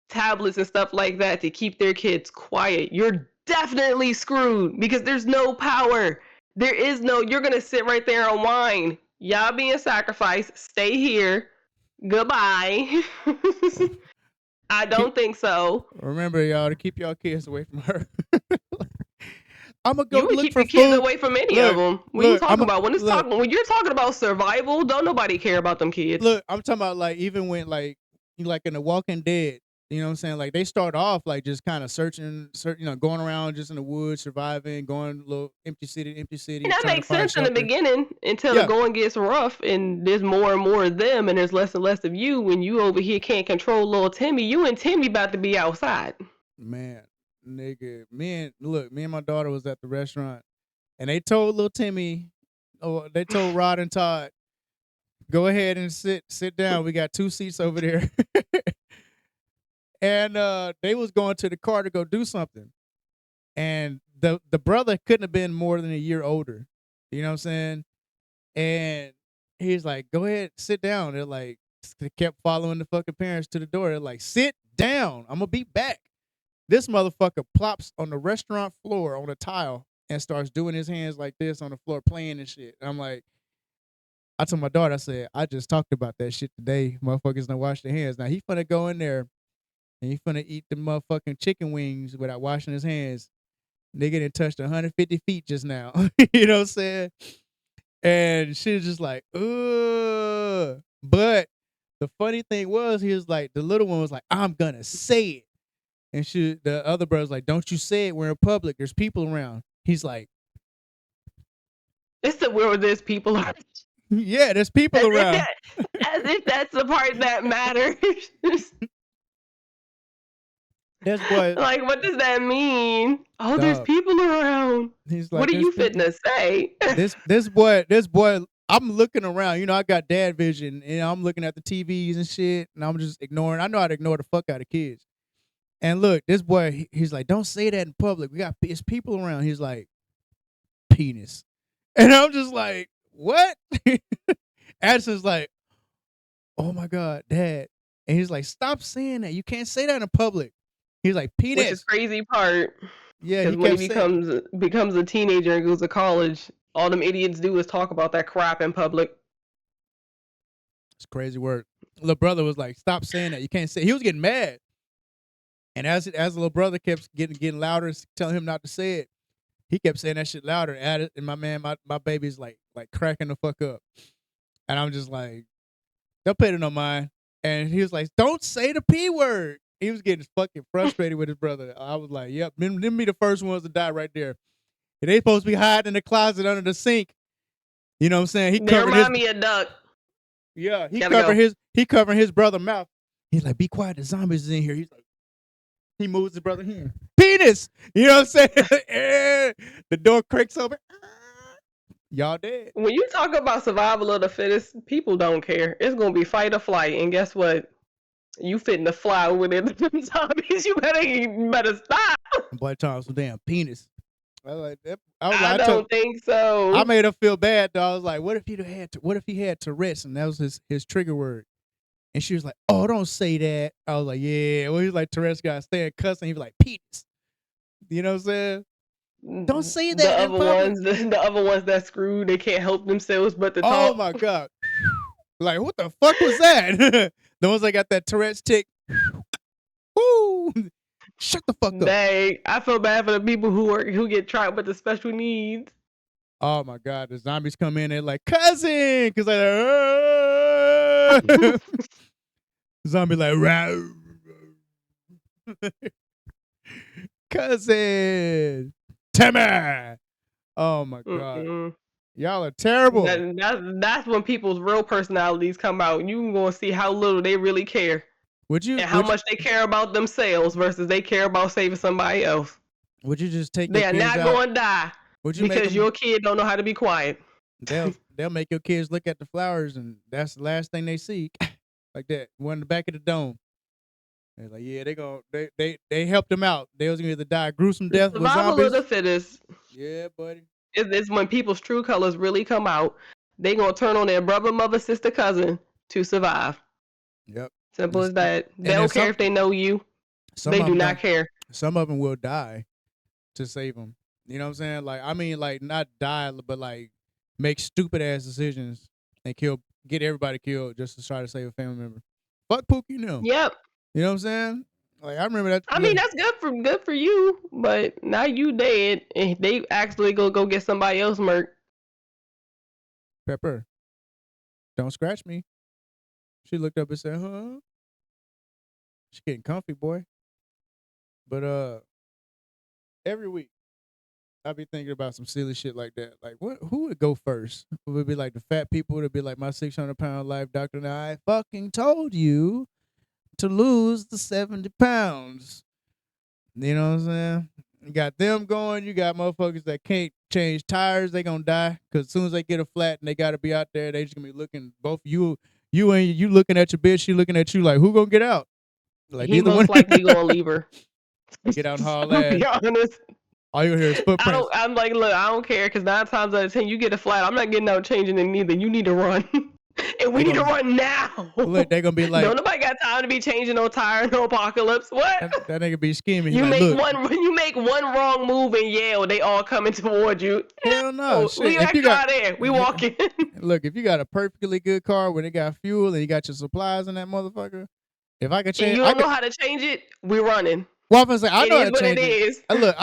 tablets and stuff like that to keep their kids quiet. You're definitely screwed because there's no power. There is no, you're going to sit right there and whine. Y'all being sacrificed. Stay here. Goodbye. I Keep don't think so. remember, y'all, to keep y'all kids away from her. I'm gonna go You would look keep for your kids food. away from any of Look, them. What are you look. talking about? Look. When you're talking about survival, don't nobody care about them kids. Look, I'm talking about, like, even when, like in The Walking Dead, you know what I'm saying? Like, they start off like just kind of searching, going around just in the woods, surviving, going little empty And city, that trying to makes find sense in the shelter. beginning until the Yeah, going gets rough and there's more and more of them and there's less and less of you when you over here can't control little Timmy. You and Timmy about to be outside. man, nigga, me and my daughter was at the restaurant, and they told little Timmy, oh, they told Rod and Todd, go ahead and sit down. We got 2 seats over there. And they was going to the car to go do something. And the brother couldn't have been more than a year older. You know what I'm saying? And he's like, go ahead, sit down. They're like, they kept following the fucking parents to the door. They're like, sit down. I'm gonna be back. This motherfucker plops on the restaurant floor on a tile and starts doing his hands like this on the floor, playing and shit. And I'm like, I told my daughter, I said, I just talked about that shit today. Motherfuckers don't wash their hands. Now he finna go in there and he finna eat the motherfucking chicken wings without washing his hands. Nigga done touched 150 feet just now. You know what I'm saying? And she was just like, ugh. But the funny thing was, he was like, the little one was like, I'm gonna say it. And the other brother's like, don't you say it. We're in public. There's people around. He's like, It's the where there's people are. yeah, there's people As if around. that, as if that's the part that matters. This boy, Like, what does that mean? Oh, there's dog. people around. He's What like, are there's you people. fitting to say? This boy, I'm looking around. You know, I got dad vision, and I'm looking at the TVs and shit, and I'm just ignoring. I know how to ignore the fuck out of kids. And look, this boy, he's like, don't say that in public. It's people around. He's like, penis. And I'm just like, what? Addison's like, oh my God, Dad. And he's like, stop saying that. You can't say that in public. He's like, Which is penis. crazy part. Yeah, Because he when he kept saying, becomes a teenager and goes to college, all them idiots do is talk about that crap in public. it's crazy word. Little brother was like, stop saying that. You can't say. He was getting mad. And as the little brother kept getting louder, telling him not to say it, he kept saying that shit louder. And my man, my baby's like cracking the fuck up. And I'm just like, don't pay it no mind. And he was like, don't say the P word. He was getting fucking frustrated with his brother. I was like, yep, them be the first ones to die right there. And they supposed to be hiding in the closet under the sink. You know what I'm saying? He They covered his remind me of Duck. Yeah, Gotta go. he covered his brother's mouth. He's like, be quiet, the zombies is in here. He's like, he moves his brother here. Penis! You know what I'm saying? The door creaks open. Y'all dead. When you talk about survival of the fittest, people don't care. It's gonna be fight or flight, and guess what? You fitting to fly over there to them zombies. You better stop. Boy, Tom, some damn penis. I was like, that, I don't think so. I made her feel bad though. I was like, what if he had Tourette's, and that was his trigger word? And she was like, oh, don't say that. I was like, yeah. Well, he was like, Tourette's got staying cussing. He was like, penis. You know what I'm saying? Don't say that the in other public. ones, the other ones that screwed, they can't help themselves but to Oh talk. my God. Like, what the fuck was that? The ones that got that Tourette's tick. Woo! Shut the fuck up. Dang, I feel bad for the people who get trapped with the special needs. Oh my God, the zombies come in, they're like, cousin! Because they're like, zombie like, row. Cousin! Timmy! Oh my God. Mm-mm. Y'all are terrible. That's when people's real personalities come out. You gonna see how little they really care. And how much they care about themselves versus they care about saving somebody else. Would you just take They your are kids not out? going to die because your kid don't know how to be quiet. They'll make your kids look at the flowers, and that's the last thing they see. Like that, one in the back of the dome. They're like, yeah, they helped them out. They was gonna either die a gruesome death with Survival zombies. of the fittest. Yeah, buddy. It's when people's true colors really come out. They gonna turn on their brother, mother, sister, cousin to survive. Yep. Simple as that. They don't care if they know you. They do not care. Some of them will die to save them. You know what I'm saying? Like, I mean, like not die, but like make stupid ass decisions and get everybody killed just to try to save a family member. Fuck Pookie, no. Yep. You know what I'm saying? Like I remember that. I mean, that's good for you, but now you dead, and they actually go get somebody else murked. Pepper, don't scratch me. She looked up and said, huh? She getting comfy, boy. But every week I be thinking about some silly shit like that. Like, who would go first? Would it be like the fat people? Would it be like my 600-pound life doctor? Now I fucking told you to lose the 70 pounds. You know what I'm saying? You got them going. You got motherfuckers that can't change tires. They gonna die because as soon as they get a flat and they gotta be out there, they just gonna be looking. Both you and you looking at your bitch. She looking at you like, who gonna get out? Like he most likely gonna leave her. Get out and haul ass. Be honest. All you hear is footprints. I'm like, look, I don't care because 9 times out of 10 you get a flat. I'm not getting out changing it neither. You need to run. And we need to run now. Look, they're gonna be like, don't nobody got time to be changing no tire, no apocalypse. What? That nigga be scheming. You like, make one wrong move and yell, they all coming toward you. Hell no. Shit. Leave that car there. We walking. Look, if you got a perfectly good car where they got fuel and you got your supplies in that motherfucker, if I could change, and you don't know how to change it, we running. Well, I'm say I know how to change it. Is. Look,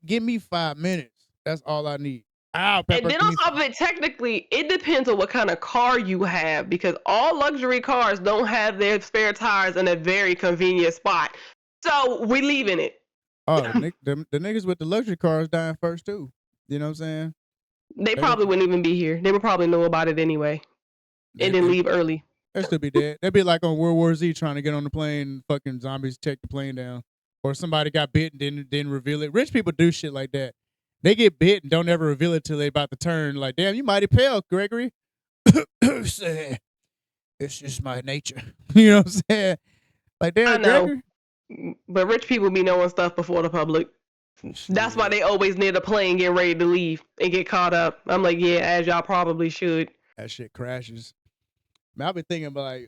give me 5 minutes. That's all I need. And then on top of it, technically, it depends on what kind of car you have because all luxury cars don't have their spare tires in a very convenient spot. So we leaving it. Oh, the niggas with the luxury cars dying first too. You know what I'm saying? They probably wouldn't even be here. They would probably know about it anyway. And then leave early. They'd still be dead. They'd be like on World War Z trying to get on the plane, fucking zombies take the plane down. Or somebody got bit and didn't reveal it. Rich people do shit like that. They get bit and don't ever reveal it till they about to turn. Like, damn, you mighty pale, Gregory. It's just my nature. You know what I'm saying? Like, damn, Gregory. But rich people be knowing stuff before the public. That's why Shit, they always near the plane get ready to leave and get caught up. I'm like, yeah, as y'all probably should. that shit crashes. Man, I've been thinking about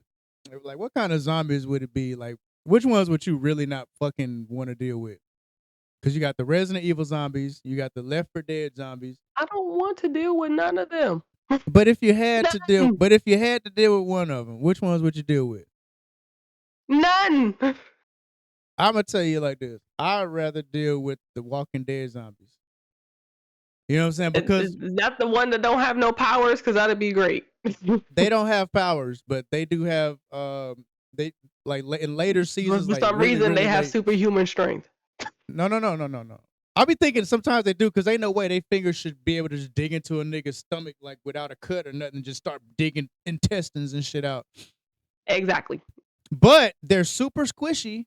like what kind of zombies would it be? Like, which ones would you really not fucking want to deal with? Because you got the Resident Evil zombies, you got the Left 4 Dead zombies. I don't want to deal with none of them. But if you had to deal, None. but if you had to deal with one of them, which ones would you deal with? None. I'm gonna tell you like this: I'd rather deal with the Walking Dead zombies. You know what I'm saying? Because Is that the one that don't have no powers? Because that'd be great. they don't have powers, but they do have they like in later seasons, For like some really, reason, they really have late. superhuman strength. No. I be thinking sometimes they do because ain't no way they fingers should be able to just dig into a nigga's stomach like without a cut or nothing, just start digging intestines and shit out. Exactly. But they're super squishy,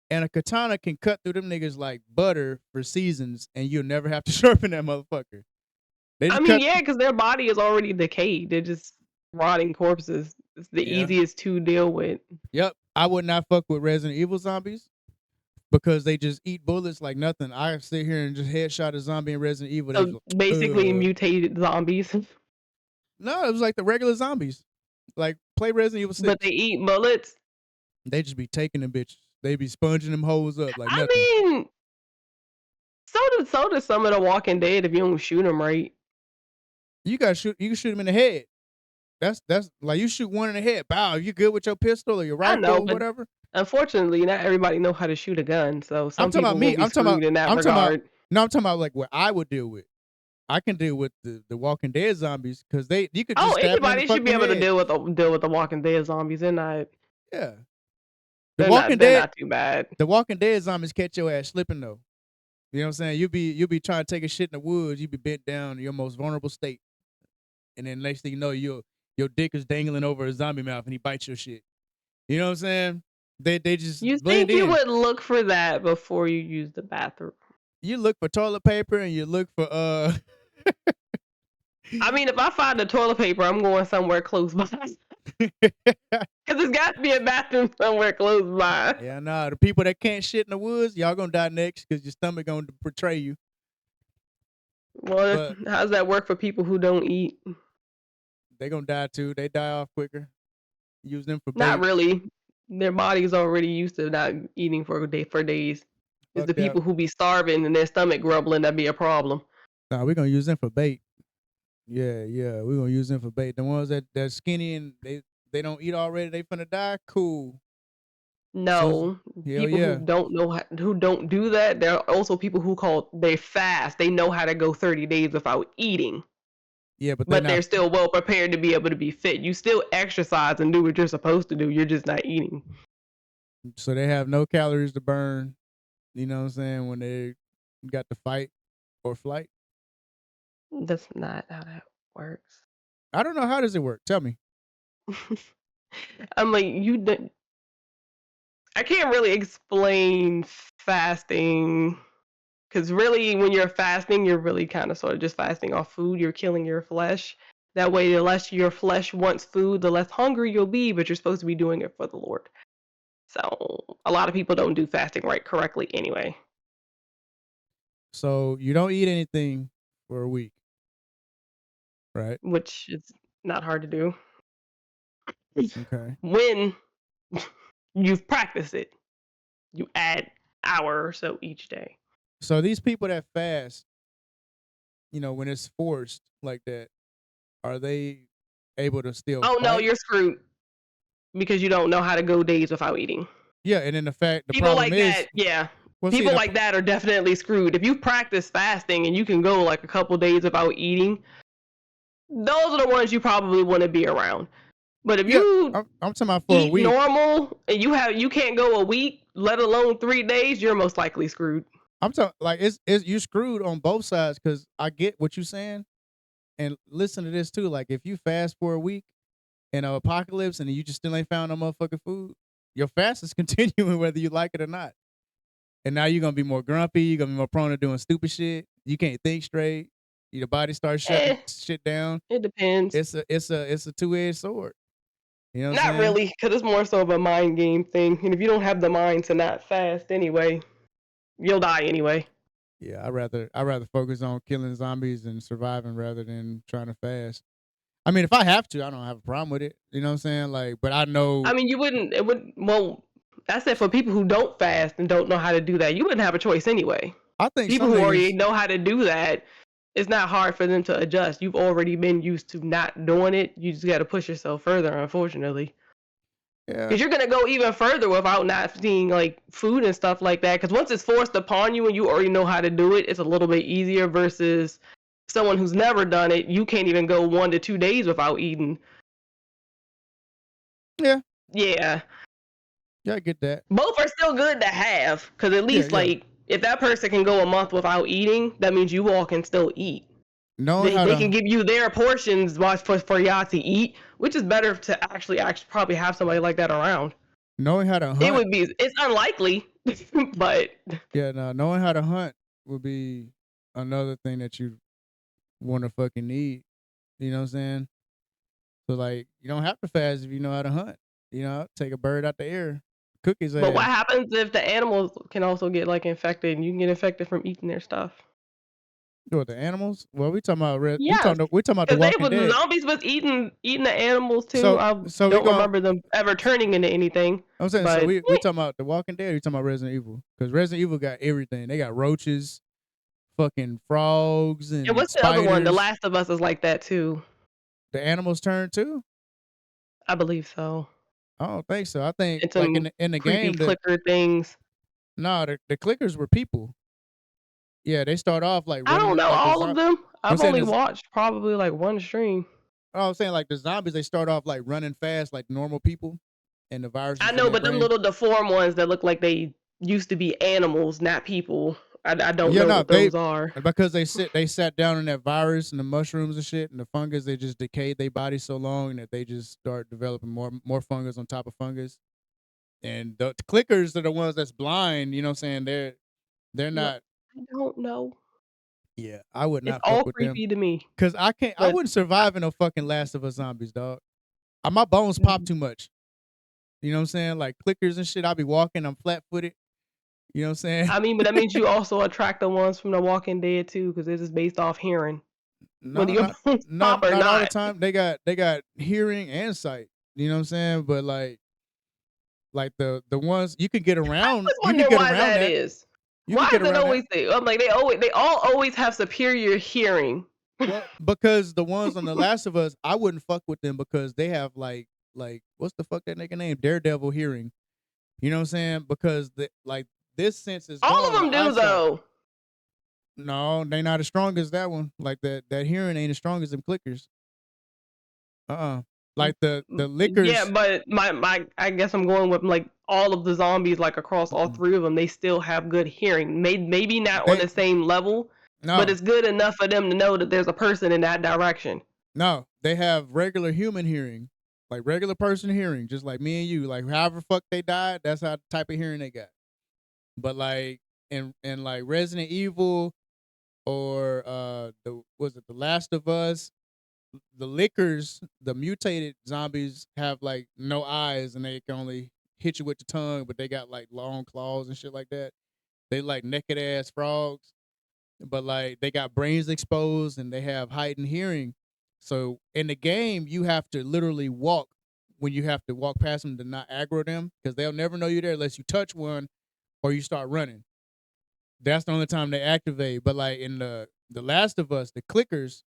and a katana can cut through them niggas like butter for seasons, and you'll never have to sharpen that motherfucker. They I just mean, cut. yeah, because their body is already decayed. They're just rotting corpses. It's the Yeah. easiest to deal with. Yep. I would not fuck with Resident Evil zombies because they just eat bullets like nothing. I sit here and just headshot a zombie in Resident Evil. They just So basically, like, mutated zombies, no, it was like the regular zombies. Like play Resident Evil but 6. they eat bullets. They just be taking them bitches. They be sponging them hoes up like I nothing. mean, so does some of the Walking Dead if you don't shoot them right. You got shoot. You can shoot them in the head. That's like you shoot one in the head. Bow. If you good with your pistol or your I rifle know, or but whatever. unfortunately, not everybody know how to shoot a gun. So I'm some talking about people will me. be screwed in that I'm talking about. regard. No, I'm talking about like what I would deal with. I can deal with the Walking Dead zombies because you could Oh, just stab them in the anybody should be fucking able to head. deal with the Walking Dead zombies. Yeah. The They're Walking not they're Dead, not too bad. the Walking Dead zombies catch your ass slipping though. You know what I'm saying? You be trying to take a shit in the woods. You be bent down in your most vulnerable state, and then next thing you know, your dick is dangling over a zombie mouth, and he bites your shit. You know what I'm saying? They just You blend think you in. would look for that before you use the bathroom? You look for toilet paper, and you look for I mean, if I find the toilet paper, I'm going somewhere close by. Because there's got to be a bathroom somewhere close by. Yeah, nah. The people that can't shit in the woods, y'all gonna die next because your stomach gonna betray you. Well, But how does that work for people who don't eat? they gonna die too. They die off quicker. Use them for Not bait. really. Their body's already used to not eating for days. It's Fuck the that. people who be starving and their stomach grumbling that be a problem. Nah, we gonna use them for bait. Yeah. We gonna use them for bait. The ones that skinny and they don't eat already, they finna die. Cool. So No, hell people who yeah. who don't do that. There are also people who they fast. They know how to go 30 days without eating, Yeah, but they but they're not. still well prepared to be able to be fit. You still exercise and do what you're supposed to do. You're just not eating. So they have no calories to burn. You know what I'm saying? When they got to fight or flight. That's not how that works. I don't know, how does it work? Tell me. I'm like I can't really explain fasting because really, when you're fasting, you're really kind of sort of just fasting off food. You're killing your flesh. That way, the less your flesh wants food, the less hungry you'll be. But you're supposed to be doing it for the Lord. So a lot of people don't do fasting right correctly anyway, So you don't eat anything for a week, right? which is not hard to do Okay. when you've practiced it. You add hour or so each day. So these people that fast, when it's forced like that, are they able to still Oh no, fight? you're screwed because you don't know how to go days without eating. Yeah, and then the People problem like is, that, yeah. well, see, People like that are definitely screwed. If you practice fasting and you can go like a couple days without eating, those are the ones you probably want to be around. But if yeah, you I'm talking about for a eat week. normal and you can't go a week, let alone 3 days, you're most likely screwed. I'm talking like it's you screwed on both sides because I get what you're saying, and listen to this too. Like if you fast for a week in an apocalypse and you just still ain't found no motherfucking food, your fast is continuing whether you like it or not. And now you're gonna be more grumpy. You're gonna be more prone to doing stupid shit. You can't think straight. Your body starts shutting Eh, shit down. it depends. It's a 2-edged sword. You know what I'm Not saying? really, because it's more so of a mind game thing. And if you don't have the mind to not fast anyway, you'll die anyway. Yeah, I rather focus on killing zombies and surviving rather than trying to fast. I mean, if I have to, I don't have a problem with it. You know what I'm saying? Like, but I I know. mean, you wouldn't, it would, well, that's it for people who don't fast and don't know how to do that. You wouldn't have a choice anyway. I think People some who already niggas. know how to do that, it's not hard for them to adjust. You've already been used to not doing it. You just got to push yourself further, unfortunately. Yeah, Because you're gonna go even further without not seeing like food and stuff like that. Because once it's forced upon you and you already know how to do it, it's a little bit easier versus someone who's never done it. You can't even go 1 to 2 days without eating. yeah, Yeah, yeah. I get that. both are still good to have. Because at Yeah, least yeah. like if that person can go a month without eating, that means you all can still eat. Knowing how They can to give you their portions for y'all to eat, which is better to actually probably have somebody like that around. knowing how to It hunt. would be, it's unlikely, but Yeah, no, knowing how to hunt would be another thing that you want to fucking need. You know what I'm saying? So like, you don't have to fast if you know how to hunt. You know, take a bird out the air, cook his But what ass. happens if the animals can also get like infected and you can get infected from eating their stuff? What the animals? Well, we talking about Yes, we talking about the because they Walking was Dead. zombies was eating the animals too. So I so we don't going. remember them ever turning into anything. I'm saying so But we talking about the Walking Dead. Or we talking about Resident Evil because Resident Evil got everything. They got roaches, fucking frogs, and and what's the other one? The spiders. Last of Us is like that too. The animals turn too. I believe so. I don't think so. I think And like some in the creepy game that clicker things. no, the clickers were people. Yeah, they start off like I don't running know like the all of them. I'm I've saying only is watched probably like one stream. I'm saying like the zombies they start off like running fast like normal people, and the virus I is in know, their but them brain. little deformed ones that look like they used to be animals, not people. I don't Yeah, know no, what those are. because they sat down in that virus and the mushrooms and shit and the fungus. They just decayed their body so long that they just start developing more fungus on top of fungus. And the clickers are the ones that's blind. You know what I'm saying? They're Look, not. I don't know. Yeah, I would It's not fuck all with them. creepy to me. Cause I But wouldn't survive in no fucking Last of Us zombies, dog. My bones pop too much. You know what I'm saying? Like clickers and shit. I'll be walking, I'm flat footed. You know what I'm saying? I mean, but that means you also attract the ones from The Walking Dead too, because this is based off hearing, whether No, your bones pop or not all the not. time. They got hearing and sight. You know what I'm saying? But like the ones I always you can wonder get why around that that. is. You can Why get is it around that. always they? I'm like they all always have superior hearing. Well, because the ones on The Last of Us, I wouldn't fuck with them because they have like what's the fuck that nigga name? Daredevil hearing. You know what I'm saying? Because like this sense is All of gone, the them do eyesight. though. No, they not as strong as that one. Like that hearing ain't as strong as them clickers. Like the Yeah, liquors. but my I guess I'm going with like all of the zombies like across all Mm-mm. three of them. They still have good hearing. Maybe not on They the same level, but no it's good enough for them to know that there's a person in that direction. no they have regular human hearing, like regular person hearing, just like me and you. Like however fuck they died, that's how type of hearing they got. But like in like Resident Evil or the was it the Last of Us, the lickers, the mutated zombies have like no eyes and they can only hit you with the tongue, but they got like long claws and shit like that. They like naked ass frogs, but like they got brains exposed and they have heightened hearing. So in the game, you have to literally walk when you have to walk past them to not aggro them because they'll never know you're there unless you touch one or you start running. That's the only time they activate. But like in the Last of Us, the clickers,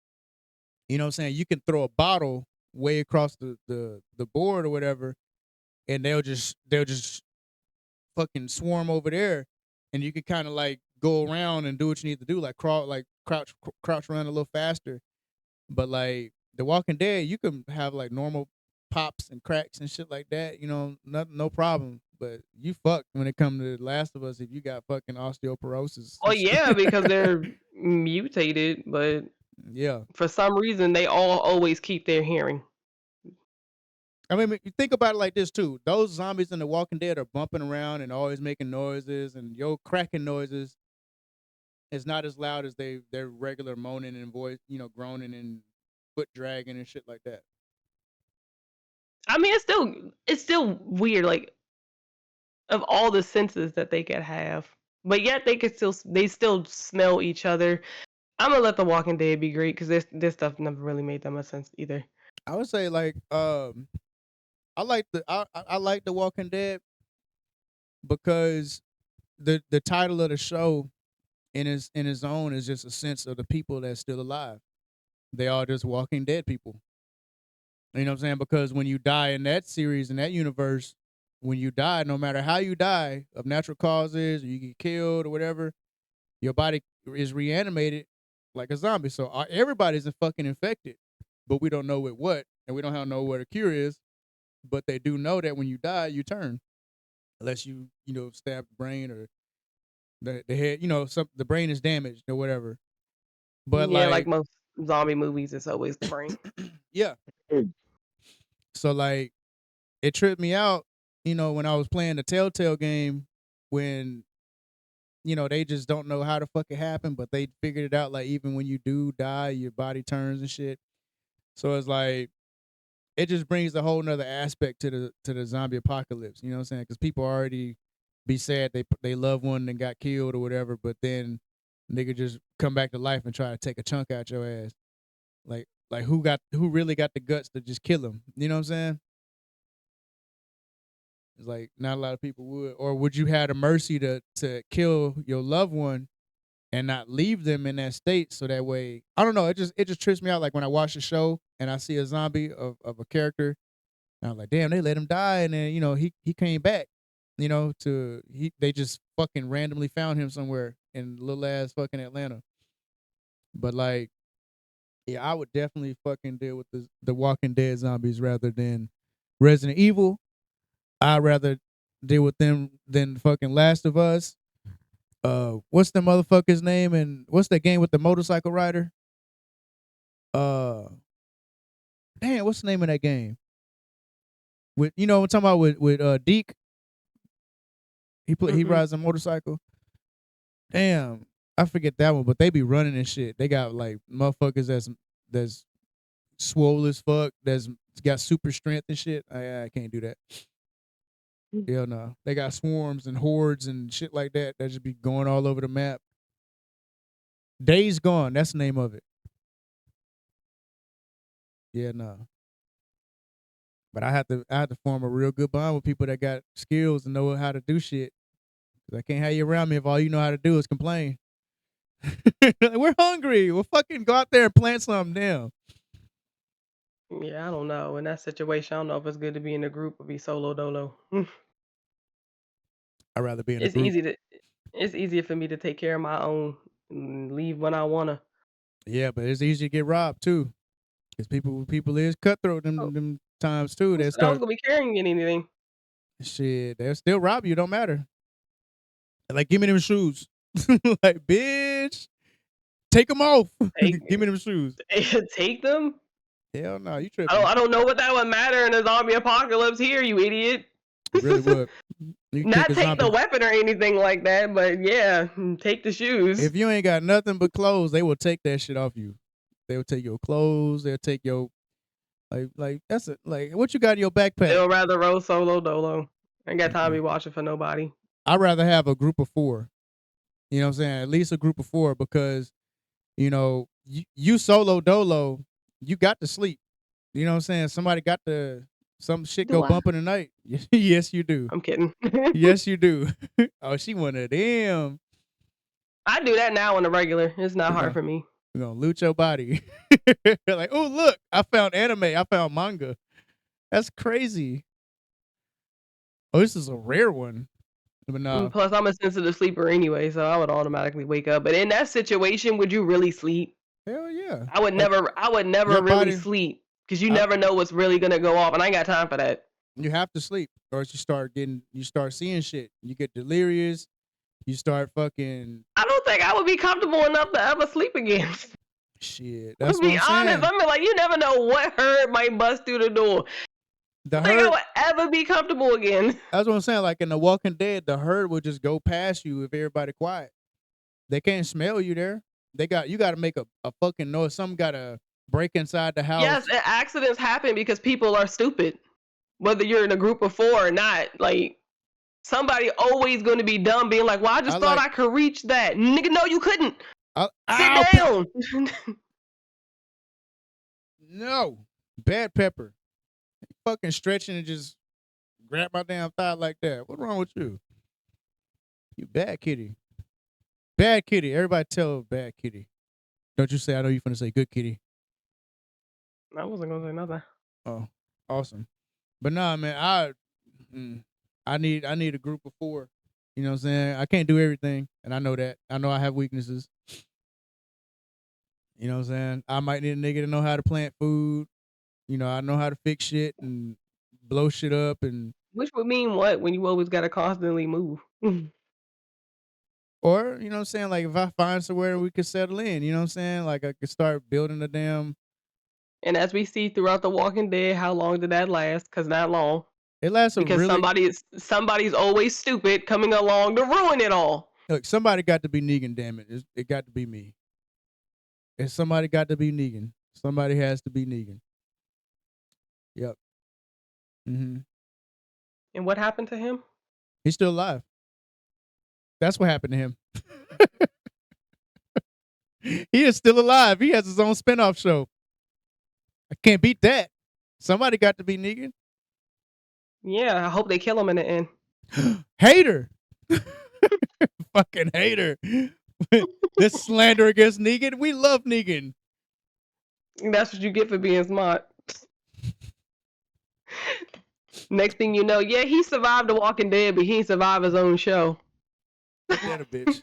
you know what I'm saying? You can throw a bottle way across the board or whatever, and they'll just fucking swarm over there, and you can kind of like go around and do what you need to do, like crawl, like crouch, run a little faster. But like The Walking Dead, you can have like normal pops and cracks and shit like that, no problem. But you fucked when it comes to The Last of Us if you got fucking osteoporosis Oh and shit. yeah, because they're mutated, but Yeah. for some reason they all always keep their hearing. I mean, you think about it like this too. Those zombies in The Walking Dead are bumping around and always making noises, and yo cracking noises is not as loud as their regular moaning and voice, groaning and foot dragging and shit like that. I mean, it's still weird, like of all the senses that they could have, but yet they still smell each other. I'm gonna let The Walking Dead be great because this stuff never really made that much sense either. I would say like I like The Walking Dead because the title of the show in its own is just a sense of the people that's still alive. They are just Walking Dead people. You know what I'm saying? Because when you die in that series, in that universe, when you die, no matter how you die of natural causes, or you get killed or whatever, your body is reanimated like a zombie. So everybody's fucking infected, but we don't know with what, and we don't know what a cure is. But they do know that when you die, you turn, unless you stab the brain or the head. The brain is damaged or whatever. But Yeah, like like, most zombie movies, it's always the brain. yeah. So like, it tripped me out, when I was playing the Telltale game, when they just don't know how the fuck it happened, but they figured it out. Like, even when you do die, your body turns and shit. So it's like, it just brings a whole nother aspect to the zombie apocalypse. You know what I'm saying? Because people already be sad they loved one and got killed or whatever, but then nigga just come back to life and try to take a chunk out your ass. Like who really got the guts to just kill him? You know what I'm saying? It's like not a lot of people would. Or would you have the mercy to kill your loved one and not leave them in that state, so that way, I don't know, it just trips me out. Like when I watch the show and I see a zombie of a character, and I'm like, damn, they let him die, and then he came back. They just fucking randomly found him somewhere in little ass fucking Atlanta. But like, yeah, I would definitely fucking deal with the Walking Dead zombies rather than Resident Evil. I'd rather deal with them than fucking Last of Us. What's the motherfucker's name, and what's that game with the motorcycle rider? Uh, damn, what's the name of that game? With I'm talking about with Deke. He Mm-mm. rides a motorcycle. Damn, I forget that one, but they be running and shit. They got like motherfuckers that's swole as fuck. That's got super strength and shit. I can't do that. Hell no. They got swarms and hordes and shit like that. That just be going all over the map. Days Gone. That's the name of it. Yeah, no. But I have to form a real good bond with people that got skills and know how to do shit. 'Cause I can't have you around me if all you know how to do is complain. We're hungry. We'll fucking go out there and plant something down. Yeah, I don't know. In that situation, I don't know if it's good to be in a group or be solo dolo. I'd rather be in a It's group. easy to it's easier for me to take care of my own and leave when I wanna. Yeah, but it's easy to get robbed too. Cause people is cutthroat Oh, them times too. who They said I was start gonna be carrying anything? shit. They'll still rob you. Don't matter. Like, give me them shoes. Like, bitch, take them off. Take Give me them shoes. take them? Hell no, you I don't tripping. I don't know what that would matter in a zombie apocalypse here, you idiot. It really would. You kick Not a take the zombie. weapon or anything like that, but yeah, take the shoes. If you ain't got nothing but clothes, they will take that shit off you. They will take your clothes. They'll take your like that's it. Like, what you got in your backpack? Still rather roll solo dolo. Ain't got time to Mm-mm. be watching for nobody. I'd rather have a group of four. You know what I'm saying? At least a group of four, because you solo dolo, you got to sleep. You know what I'm saying? Somebody got to some shit go Do I? bump in the night. Yes, you do. I'm kidding. Yes, you do. Oh, she one of them. I do that now on the regular. It's not We're hard gonna for me. we're gonna loot your body. Like, oh look, I found anime. I found manga. That's crazy. Oh, this is a rare one. But And no, plus, I'm a sensitive sleeper anyway, so I would automatically wake up. But in that situation, would you really sleep? hell yeah. I would Like, never. I would never your really body, sleep because you I, never know what's really gonna go off, and I ain't got time for that. you have to sleep, or else you start seeing shit. You get delirious. You start fucking I don't think I would be comfortable enough to ever sleep again. shit. To That's what be I'm honest, saying. I'm like, you never know what herd might bust through the door. The I think I herd. would ever be comfortable again. That's what I'm saying. Like in The Walking Dead, the herd will just go past you if everybody quiet. They can't smell you there. You got to make a fucking noise. Some got to break inside the Yes, house. and accidents happen because people are stupid. whether you're in a group of 4 or not. Like, somebody always going to be dumb, being like, "Well, I I just thought like I could reach that." Nigga, no, you couldn't. Sit ow down. no bad pepper. Fucking stretching and just grab my damn thigh like that. What's wrong with you? You bad kitty. Bad kitty. Everybody tell bad kitty. Don't you say I know you finna say good kitty. I wasn't gonna say nothing. Oh, awesome. But nah, man, I need a group of 4. You know what I'm saying? I can't do everything, and I know that. I know I have weaknesses. You know what I'm saying? I might need a nigga to know how to plant food. You know, I know how to fix shit and blow shit up and Which would mean what when you always gotta constantly move? or, you know what I'm saying, like if I find somewhere we could settle in, you know what I'm saying? Like I could start building a damn And as we see throughout The Walking Dead, how long did that last? Because not long. it lasts a Because really somebody's always stupid coming along to ruin it all. look, somebody got to be Negan, damn it. It got to be me. If somebody got to be Negan. Somebody has to be Negan. Yep. Mm-hmm. And what happened to him? He's still alive. That's what happened to him. He is still alive. He has his own spinoff show. I can't beat that. Somebody got to be Negan. Yeah, I hope they kill him in the end. Hater. Fucking hater. This slander against Negan. We love Negan. That's what you get for being smart. Next thing you know, yeah, he survived The Walking Dead, but he ain't survived his own show. Ain't that a bitch?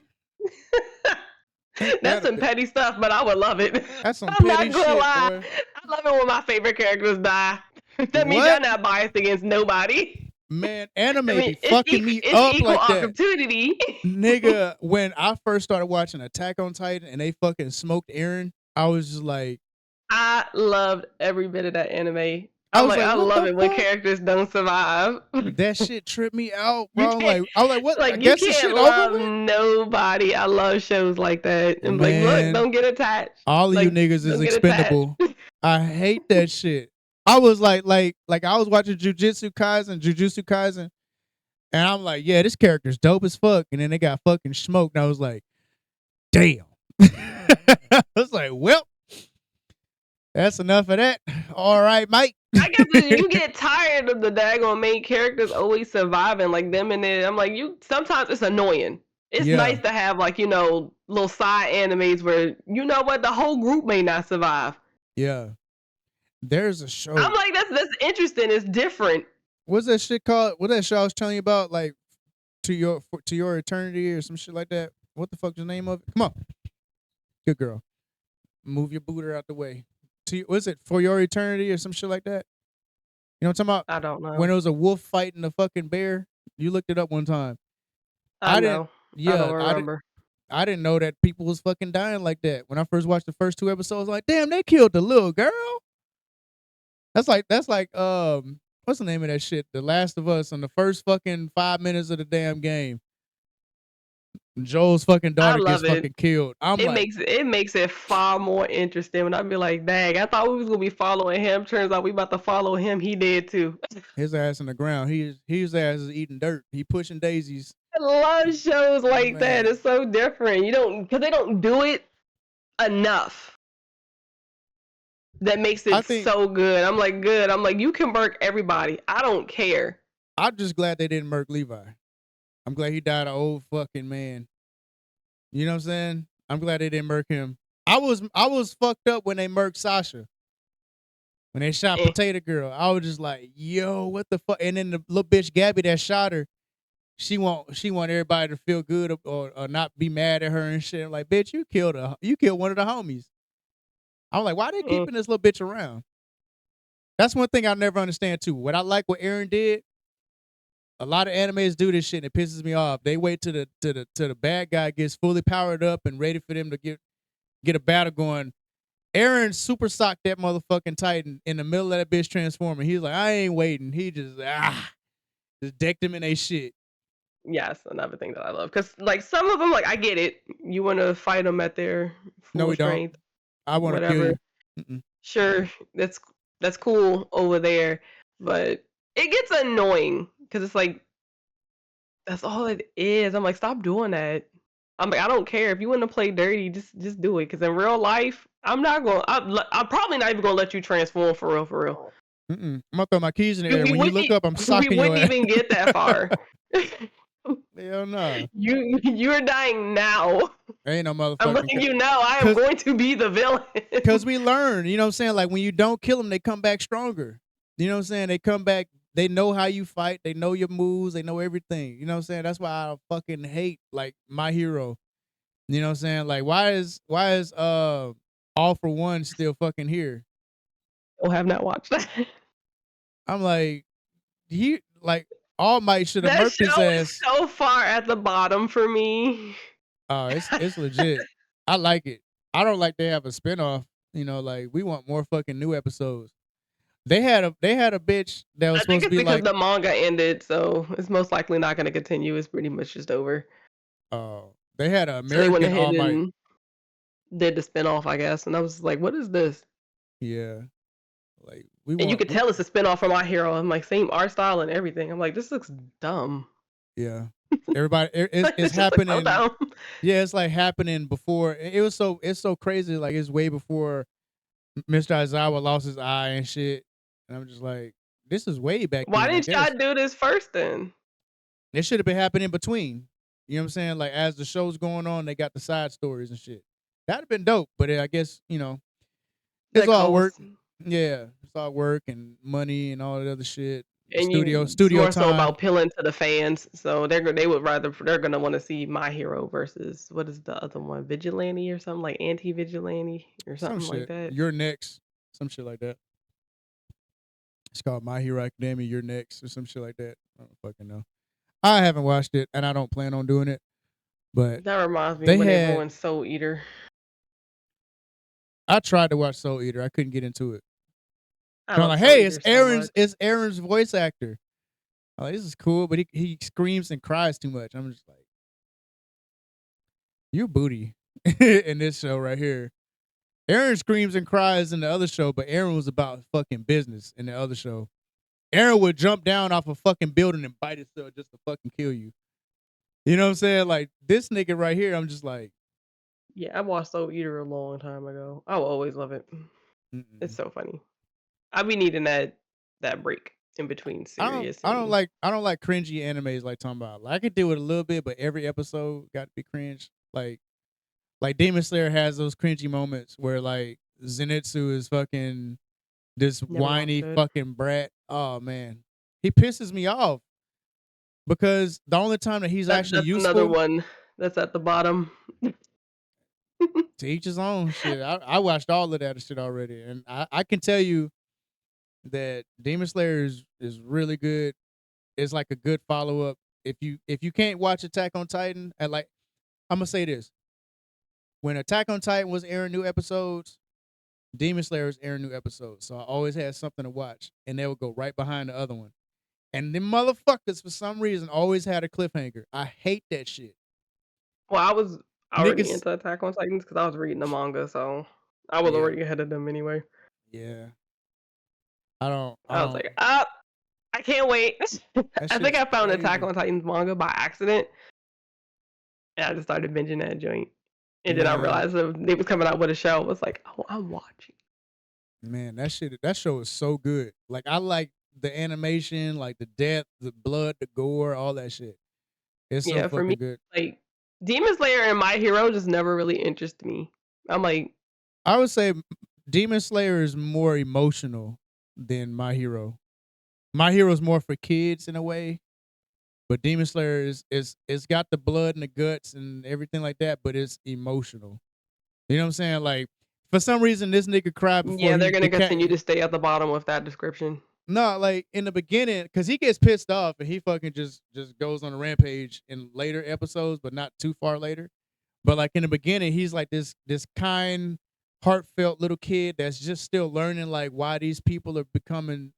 Ain't That's that a some bitch? petty stuff, but I would love it. That's some I'm petty not gonna shit, lie. boy. I love it when my favorite characters die. That means y'all What? not biased against nobody. Man, I anime mean, be fucking me it's up equal like that. opportunity. Nigga, when I first started watching Attack on Titan and they fucking smoked Eren, I was just like, I loved every bit of that anime. I I'm was like, like, I what love the it when fuck? characters don't survive. That shit tripped me out, You bro. can't, I was like, what? I like, you guess this can't shit over love with? nobody. I love shows like that. And like, look, Man, don't get attached. all of you Like, niggas is don't get attached. expendable. I hate that shit. I was like I was watching Jujutsu Kaisen, and I'm like, yeah, this character's dope as fuck. And then they got fucking smoked, and I was like, damn. I was like, well, that's enough of that. All right, Mike. I guess you get tired of the daggone main characters always surviving, like them and then I'm like, you sometimes it's annoying. It's Yeah, nice to have like, little side animes where you know what, the whole group may not survive. yeah. There's a I'm show. like, that's interesting. It's different. What's that shit called? What that show I was telling you about? Like to your eternity or some shit like that. What the fuck's the name of it? Come on, good girl. Move your booter out the way. Was it For Your Eternity or some shit like that? You know what I'm talking about? I don't know. When it was a wolf fighting a fucking bear. You looked it up one time. I I didn't. know. I Yeah, don't remember. I didn't know that people was fucking dying like that. When I first watched the first 2 episodes, I was like, damn, they killed the little girl. That's like what's the name of that shit? The Last of Us on the first fucking 5 minutes of the damn game. Joel's fucking I daughter gets love it. fucking killed. I'm like, It makes it far more interesting when I be like, dang, I thought we was gonna be following him. Turns out we about to follow him. He did too. his ass in the ground. His ass is eating dirt. He pushing daisies. I love shows like that. Man, It's so different. You don't because they don't do it enough. That makes I it think so good. I'm like, good. I'm like, you can work everybody. I don't care. I'm just glad they didn't murk Levi. I'm glad he died an old fucking man. You know what I'm saying? I'm glad they didn't murk him. I was fucked up when they murked Sasha. When they shot Eh. Potato Girl. I was just like, yo, what the fuck? And then the little bitch Gabby that shot her, she want everybody to feel good or not be mad at her and shit. I'm like, bitch, you killed one of the homies. I'm like, why they Mm. keeping this little bitch around? That's one thing I never understand too. What I like what Eren did, a lot of animes do this shit and it pisses me off. They wait till the bad guy gets fully powered up and ready for them to get a battle going. Eren super socked that motherfucking Titan in the middle of that bitch transforming. He's like, I ain't waiting. He just decked him in a shit. Yes, another thing that I love because like some of them, like I get it. You want to fight them at their No, full we don't. strength, I want to kill whatever. you. Mm-mm. Sure, that's cool over there, but it gets annoying because it's like that's all it is. I'm like, stop doing that. I'm like, I don't care if you want to play dirty, just do it. Because in real life, I'm not going. I'm probably not even gonna let you transform for real, for real. I'm gonna throw my keys in the We, air. we When you wouldn't look e- up, I'm we socking your wouldn't ass. even get that far. Hell nah. You're dying now. Ain't no I'm motherfucking letting you know I am cause going to be the villain. cause we learn. You know what I'm saying? Like when you don't kill them, they come back stronger. You know what I'm saying? They come back. They know how you fight. They know your moves. They know everything. You know what I'm saying? That's why I fucking hate like My Hero. You know what I'm saying? Like why is All for One still fucking here? Oh, have not watched that. I'm like he like All Might should have That murked his show is ass. so far at the bottom for me. Oh, it's legit. I like it. I don't like they have a spinoff. You know, like we want more fucking new episodes. They had a bitch that was I think supposed to it's be because like the manga ended, so it's most likely not going to continue. It's pretty much just over. they had an So they went American ahead All Might. and did the spinoff, I guess. And I was like, what is this? Yeah. Like we And you want could tell it's a spinoff from My Hero. I'm like, same art style and everything. I'm like, this looks dumb. yeah. Everybody it's It just looks so happening. dumb. Yeah, it's like happening before. It's so crazy. Like it's way before Mr. Aizawa lost his eye and shit. And I'm just like, this is way back Why then, I didn't y'all guess. do this first then? It should have been happening in between. You know what I'm saying? Like as the show's going on, they got the side stories and shit. That'd have been dope, but I guess, it's That all work. cost. Yeah. It's all work and money and all that other shit. And it's Studio more so time. about appealing to the fans. So they would rather they're gonna want to see My Hero versus what is the other one, Vigilante or something like Anti Vigilante or Some something like shit. that. You're next. Some shit like that. It's called My Hero Academia. You're next or some shit like that. I don't fucking know. I haven't watched it and I don't plan on doing it. But That reminds me they when they had. ruined Soul Eater. I tried to watch Soul Eater. I couldn't get into it. I I'm love like, Soul hey, Eater so much. It's Aaron's voice actor. I'm like, this is cool, but he screams and cries too much. I'm just like, you booty in this show right here. Aaron screams and cries in the other show, but Aaron was about fucking business in the other show. Aaron would jump down off a fucking building and bite himself just to fucking kill you. You know what I'm saying? Like this nigga right here, I'm just like, Yeah, I watched Soul Eater a long time ago. I will always love it. It's mm-mm. so funny. I be needing that break in between serious and I don't like cringy animes like talking about. Like, I could do it a little bit, but every episode got to be cringe. Like Demon Slayer has those cringy moments where like Zenitsu is fucking this never watched whiny it. fucking brat. Oh man, he pisses me off because the only time that he's actually That's another useful, one that's at the bottom. to each his own. Shit, I watched all of that shit already, and I can tell you that Demon Slayer is really good. It's like a good follow up. If you can't watch Attack on Titan, and like I'm gonna say this, when Attack on Titan was airing new episodes, Demon Slayer was airing new episodes, so I always had something to watch, and they would go right behind the other one. And them motherfuckers, for some reason, always had a cliffhanger. I hate that shit. Well, I was already Niggas, into Attack on Titans because I was reading the manga, so I was yeah, already ahead of them anyway. yeah. I I was don't. like, I can't wait. That I think shit's I found Attack crazy. on Titans manga by accident, and I just started binging that joint. And then I Man, realized that they was coming out with a show. I was like, oh, I'm watching. man, that show is so good. Like I like the animation, like the depth, the blood, the gore, all that shit. It's so Yeah, for me, fucking good. like Demon Slayer and My Hero just never really interested me. I'm like, I would say Demon Slayer is more emotional than My Hero. My Hero is more for kids in a way, but Demon Slayer is it's got the blood and the guts and everything like that, but it's emotional. You know what I'm saying? Like for some reason, this nigga cried before yeah, they're he the gonna cat. continue to stay at the bottom with that description. No, like in the beginning, because he gets pissed off and he fucking just goes on a rampage in later episodes, but not too far later. But like in the beginning, he's like this kind, heartfelt little kid that's just still learning like why these people are becoming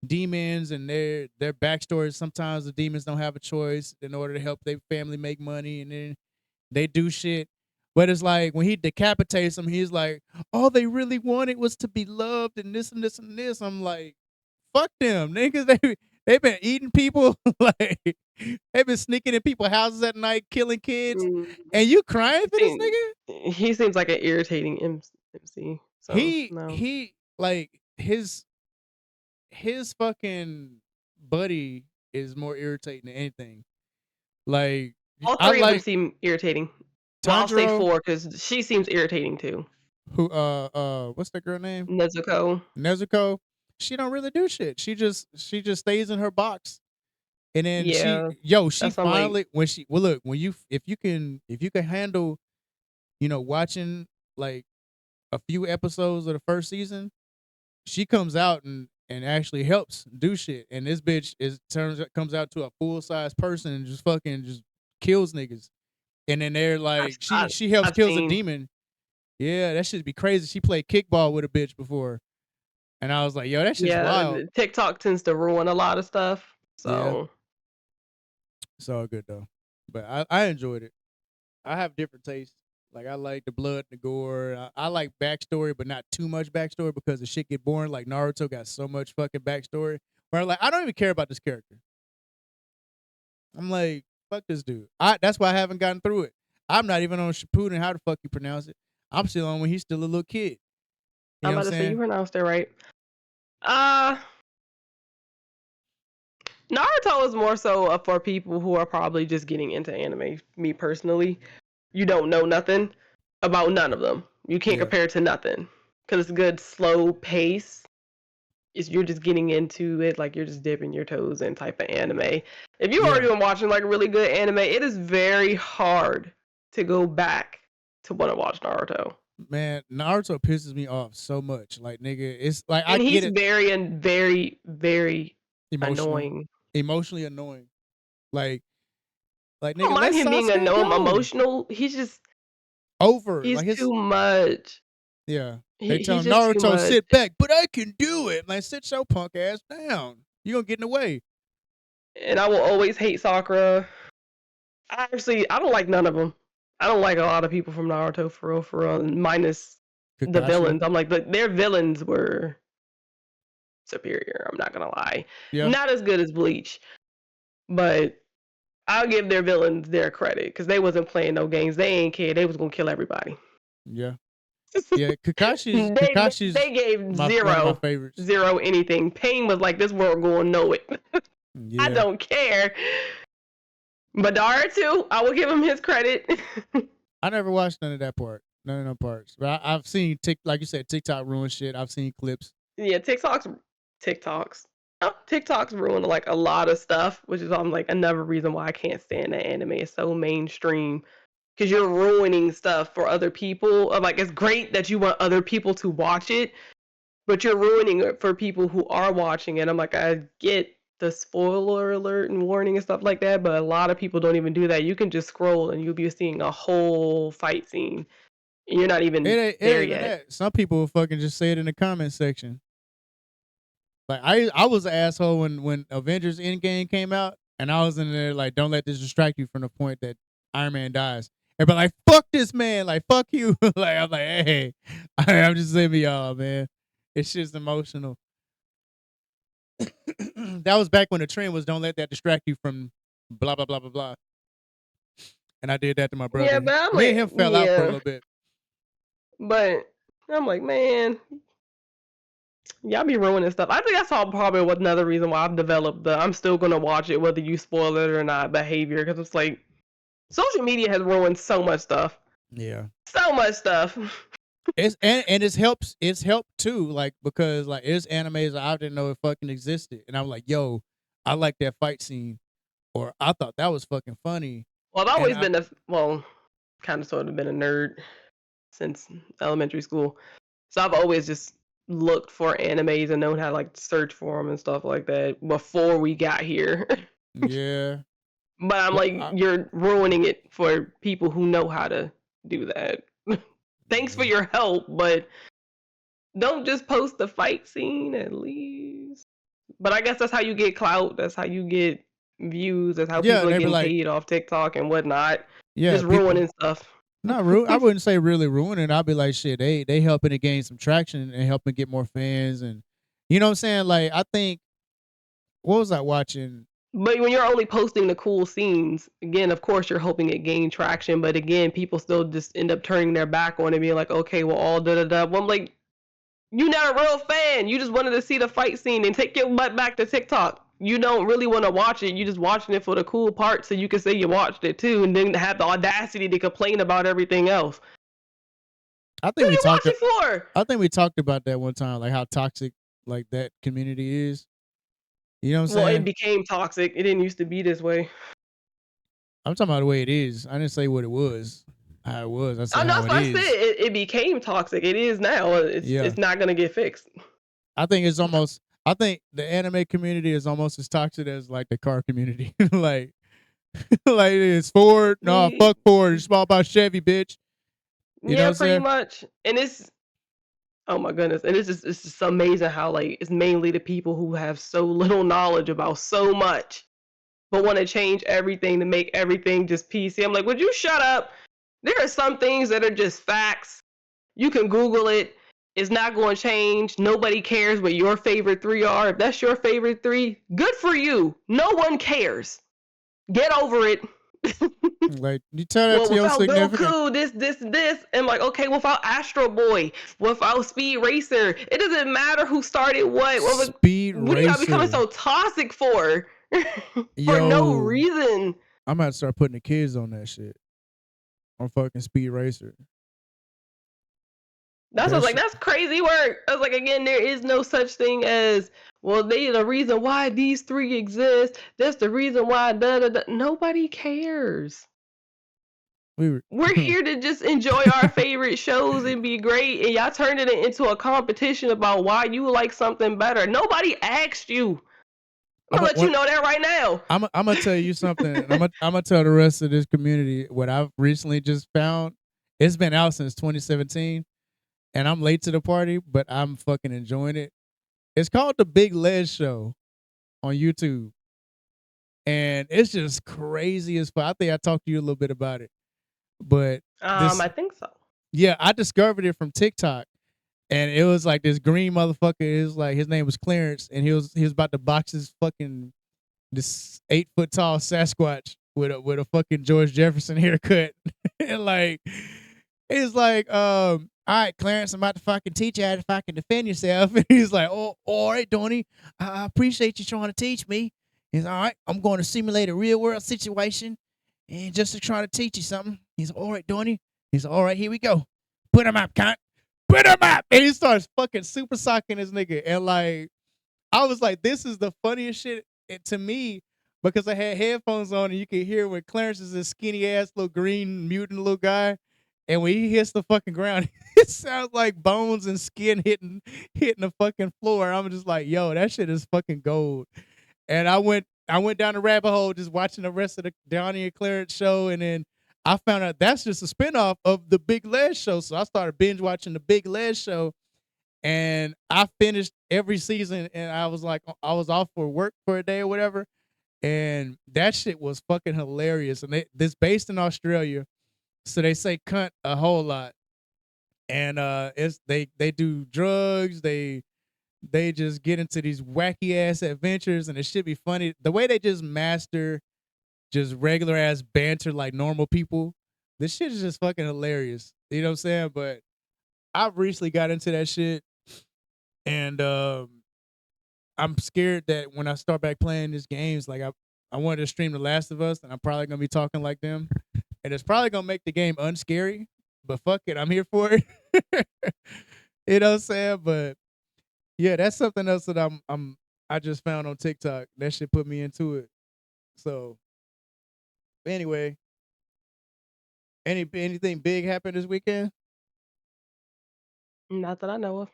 demons and their backstories. Sometimes the demons don't have a choice in order to help their family make money, and then they do shit. But it's like when he decapitates them, he's like, all they really wanted was to be loved and this and this and this. I'm like, fuck them niggas. They been eating people like they've been sneaking in people's houses at night, killing kids, Mm, and you crying he for this seems nigga? he seems like an irritating MC. So no. He like his fucking buddy is more irritating than anything. Like All I three of them like seem irritating. Well, I'll say Tanjiro, four because she seems irritating too. who what's that girl name? Nezuko. Nezuko. She don't really do shit. She just stays in her box. And then Yeah, she that's I'm like, finally when she well look, when you if you can handle, watching like a few episodes of the first season, she comes out and actually helps do shit. And this bitch comes out to a full size person and just fucking just kills niggas. And then they're I've, like, I, she helps I've kills a seen. demon. Yeah, that should be crazy. She played kickball with a bitch before, and I was like, yo, that shit's Yeah, wild. TikTok tends to ruin a lot of stuff. Yeah, So it's all good though. But I enjoyed it. I have different tastes. Like I like the blood, the gore. I like backstory, but not too much backstory because the shit get boring. Like Naruto got so much fucking backstory. Where I'm like, I don't even care about this character. I'm like, fuck this dude. That's why I haven't gotten through it. I'm not even on Shippuden. How the fuck you pronounce it? I'm still on when he's still a little kid. You I'm know about what I'm to say you saying? pronounced it right. Uh Naruto is more so for people who are probably just getting into anime. Me personally, you don't know nothing about none of them. You can't Yeah, compare it to nothing because it's a good slow pace. Is you're just getting into it like you're just dipping your toes in type of anime. If you've yeah. already been watching like really good anime, it is very hard to go back to want to watch Naruto. Man, Naruto pisses me off so much. Like, nigga, it's like I And get he's it, very and very emotional, annoying. emotionally annoying. Like, I don't nigga, let mind him being Sasuke annoying, go. emotional. Over. He's Like too his much. yeah. They tell He's him just too Naruto much. sit back, but I can do it. Like, sit your punk ass down. You gonna get in the way. And I will always hate Sakura. I don't like none of them. I don't like a lot of people from Naruto for real, minus the Kakashi. villains. I'm like, their villains were superior. I'm not gonna lie, Yeah. not as good as Bleach, but I'll give their villains their credit because they wasn't playing no games. They ain't care. They was gonna kill everybody. Yeah. Yeah. Kakashi's They Kakashi's gave one of my favorites. zero anything. Pain was like, this world gonna know it. I Yeah. don't care. But Naruto, I will give him his credit. I never watched none of that part. None of them parts. But I've seen like you said, TikTok ruin shit. I've seen clips. Yeah, TikToks. TikToks ruin like a lot of stuff, which is like another reason why I can't stand that anime. It's so mainstream because you're ruining stuff for other people. Like it's great that you want other people to watch it, but you're ruining it for people who are watching it. I'm like, I get the spoiler alert and warning and stuff like that, but a lot of people don't even do that. You can just scroll and you'll be seeing a whole fight scene, and you're not even It there ain't even yet. that. Some people will fucking just say it in the comment section. Like I was an asshole when Avengers Endgame came out, and I was in there like, don't let this distract you from the point that Iron Man dies. Everybody like, fuck this man, like fuck you. Like I'm like, hey, I'm just saying y'all, man. It's just emotional. That was back when the trend was don't let that distract you from blah blah blah blah blah. And I did that to my Yeah, brother. but I'm Me and like, him fell out for a yeah, little bit. but I'm like, man, y'all be ruining stuff. I think that's all probably what another reason why I've developed the I'm still gonna watch it whether you spoil it or not behavior because it's like social media has ruined so much stuff, Yeah. so much stuff. And it's helped too, like because like it's animes I didn't know it fucking existed. And I'm like, yo, I like that fight scene. Or I thought that was fucking funny. Well, I've And always I been kind of sort of been a nerd since elementary school, so I've always just looked for animes and known how to like search for them and stuff like that before we got here. yeah. But I'm But like, you're ruining it for people who know how to do that. Thanks for yeah. your help, but don't just post the fight scene at least. But I guess that's how you get clout. That's how you get views. That's how Yeah, people and are they be getting like, paid off TikTok and whatnot. yeah, Just people ruining stuff. not ruin. I wouldn't say really ruining. I'd be like, shit, they helping to gain some traction and helping get more fans, and you know what I'm saying. Like I think what was I watching? But when you're only posting the cool scenes, again, of course, you're hoping it gain traction. But again, people still just end up turning their back on it, being like, okay, well, all da da da. Well, I'm like, you're not a real fan. You just wanted to see the fight scene and take your butt back to TikTok. You don't really want to watch it. You're just watching it for the cool part so you can say you watched it too and then have the audacity to complain about everything else. I What think do we you talked. watch it for? I think we talked about that one time, like how toxic like that community is. You know what I'm Well, it saying? became toxic. It didn't used to be this way. I'm talking about the way it is. I didn't say what it was, how it was. I Oh, said no, how that's it what I said. is. It became toxic. It is now. Yeah, It's not gonna get fixed. I think it's almost. I think the anime community is almost as toxic as like the car community. like, like it's Ford. No, fuck Ford. It's all about Chevy, bitch. You know what Yeah, I'm pretty saying? much. And it's oh my goodness, and it's just amazing how like it's mainly the people who have so little knowledge about so much, but want to change everything to make everything just PC. I'm like, would you shut up? There are some things that are just facts. You can Google it. It's not going to change. Nobody cares what your favorite three are. If that's your favorite three, good for you. No one cares. Get over it. Like you tell that Well, to your without significant. Goku, this. And like, okay, without Astro Boy, without Speed Racer, it doesn't matter who started Speed what are y'all becoming Racer. so toxic for? For no Yo, reason. I'm about to start putting the kids on that shit. On fucking Speed Racer. That's what I That was like, shit. that's crazy work. I was like, again, there is no such thing as, well, they the reason why these three exist. That's the reason why da da da. Nobody cares. We were. We're here to just enjoy our favorite shows and be great, and y'all turning it into a competition about why you like something better. Nobody asked you. I'm I'm gonna a, let you what, know that right now. I'm gonna tell you something, and I'm gonna tell the rest of this community what I've recently just found. It's been out since 2017, and I'm late to the party, but I'm fucking enjoying it. It's called the Big Les Show on YouTube, and it's just crazy as fuck. I think I talked to you a little bit about it, but this, I think so. yeah, I discovered it from TikTok, and it was like this green motherfucker. It was like his name was Clarence, and he was about to box his fucking this 8 foot tall Sasquatch with a fucking George Jefferson haircut. And like he's like, all right, Clarence, I'm about to fucking teach you how to fucking defend yourself. And he's like, oh, all right, Donnie, I appreciate you trying to teach me. He's all right, I'm going to simulate a real world situation and just to try to teach you something. He's all right, Donnie. He's all right, here we go. Put him up, cunt. Put him up. And he starts fucking super socking this nigga. And like, I was like, this is the funniest shit to me because I had headphones on and you could hear when Clarence is this skinny ass little green mutant little guy. And when he hits the fucking ground, it sounds like bones and skin hitting the fucking floor. I'm just like, yo, that shit is fucking gold. And I went down the rabbit hole just watching the rest of the Donnie and Clarence show, and then I found out that's just a spinoff of the Big Les show. So I started binge watching the Big Les show, and I finished every season. And I was like, I was off for work for a day or whatever, and that shit was fucking hilarious. And this based in Australia, so they say cunt a whole lot, and it's they do drugs, they just get into these wacky ass adventures, and it should be funny the way they just master just regular ass banter like normal people. This shit is just fucking hilarious. You know what I'm saying? But I recently got into that shit, and I'm scared that when I start back playing these games, like I wanted to stream The Last of Us, and I'm probably gonna be talking like them, and it's probably gonna make the game unscary. But fuck it, I'm here for it. You know what I'm saying? But yeah, that's something else that I just found on TikTok. That shit put me into it. So anyway, anything big happened this weekend? Not that I know of.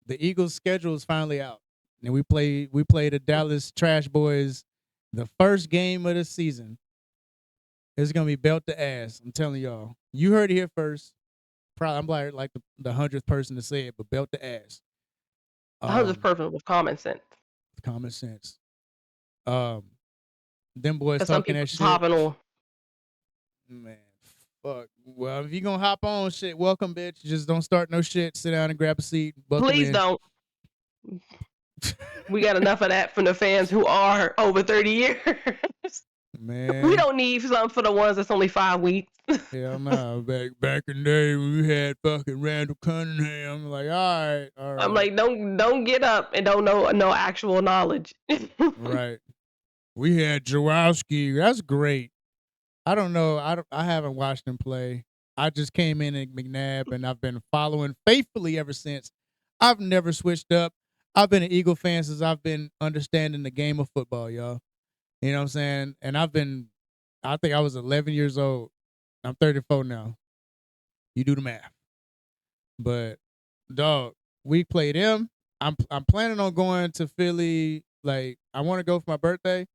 The Eagles' schedule is finally out, and we played the Dallas Trash Boys, the first game of the season. It's gonna be belt to ass. I'm telling y'all. You heard it here first. Probably I'm like the 100th person to say it, but belt to ass. I was just Um, perfect with common sense. common sense. Um, them boys Because some talking people that just shit. hopping on. Man, fuck. Well, if you gonna hop on shit, welcome, bitch. Just don't start no shit. Sit down and grab a seat. Buckle Please in. don't. We got enough of that from the fans who are over 30 years. We Man, don't need something for the ones that's only 5 weeks. hell no. Back in the day when we had fucking Randall Cunningham, like, all I'm right, like, don't get up and don't know no actual knowledge. right. We had Jawowski. That's great. I don't know. I haven't watched him play. I just came in at McNabb and I've been following faithfully ever since. I've never switched up. I've been an Eagle fan since I've been understanding the game of football, y'all. You know what I'm saying? And I think I was 11 years old. I'm 34 now. You do the math. But dog, we played him. I'm planning on going to Philly. Like I want to go for my birthday,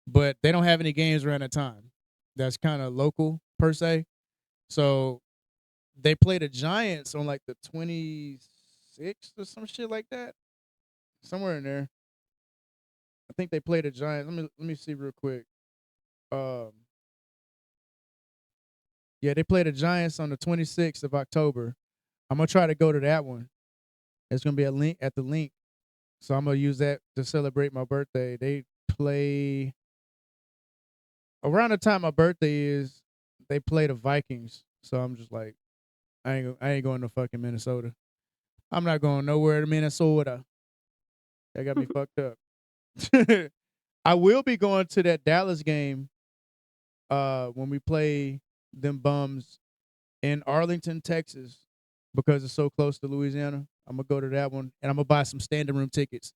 but they don't have any games around that time. That's kind of local per se. So they play the Giants on like the 26th or some shit like that. Somewhere in there. I think they play the Giants. Let me see real quick. Um yeah, they play the Giants on the 26th of October. I'm gonna try to go to that one. It's gonna be a link at the link. So I'm gonna use that to celebrate my birthday. They play around the time my birthday is, they play the Vikings. So I'm just like, I ain't going to fucking Minnesota. I'm not going nowhere to Minnesota. That got me fucked up. I will be going to that Dallas game when we play them bums in Arlington, Texas, because it's so close to Louisiana. I'm gonna go to that one and I'm gonna buy some standing room tickets.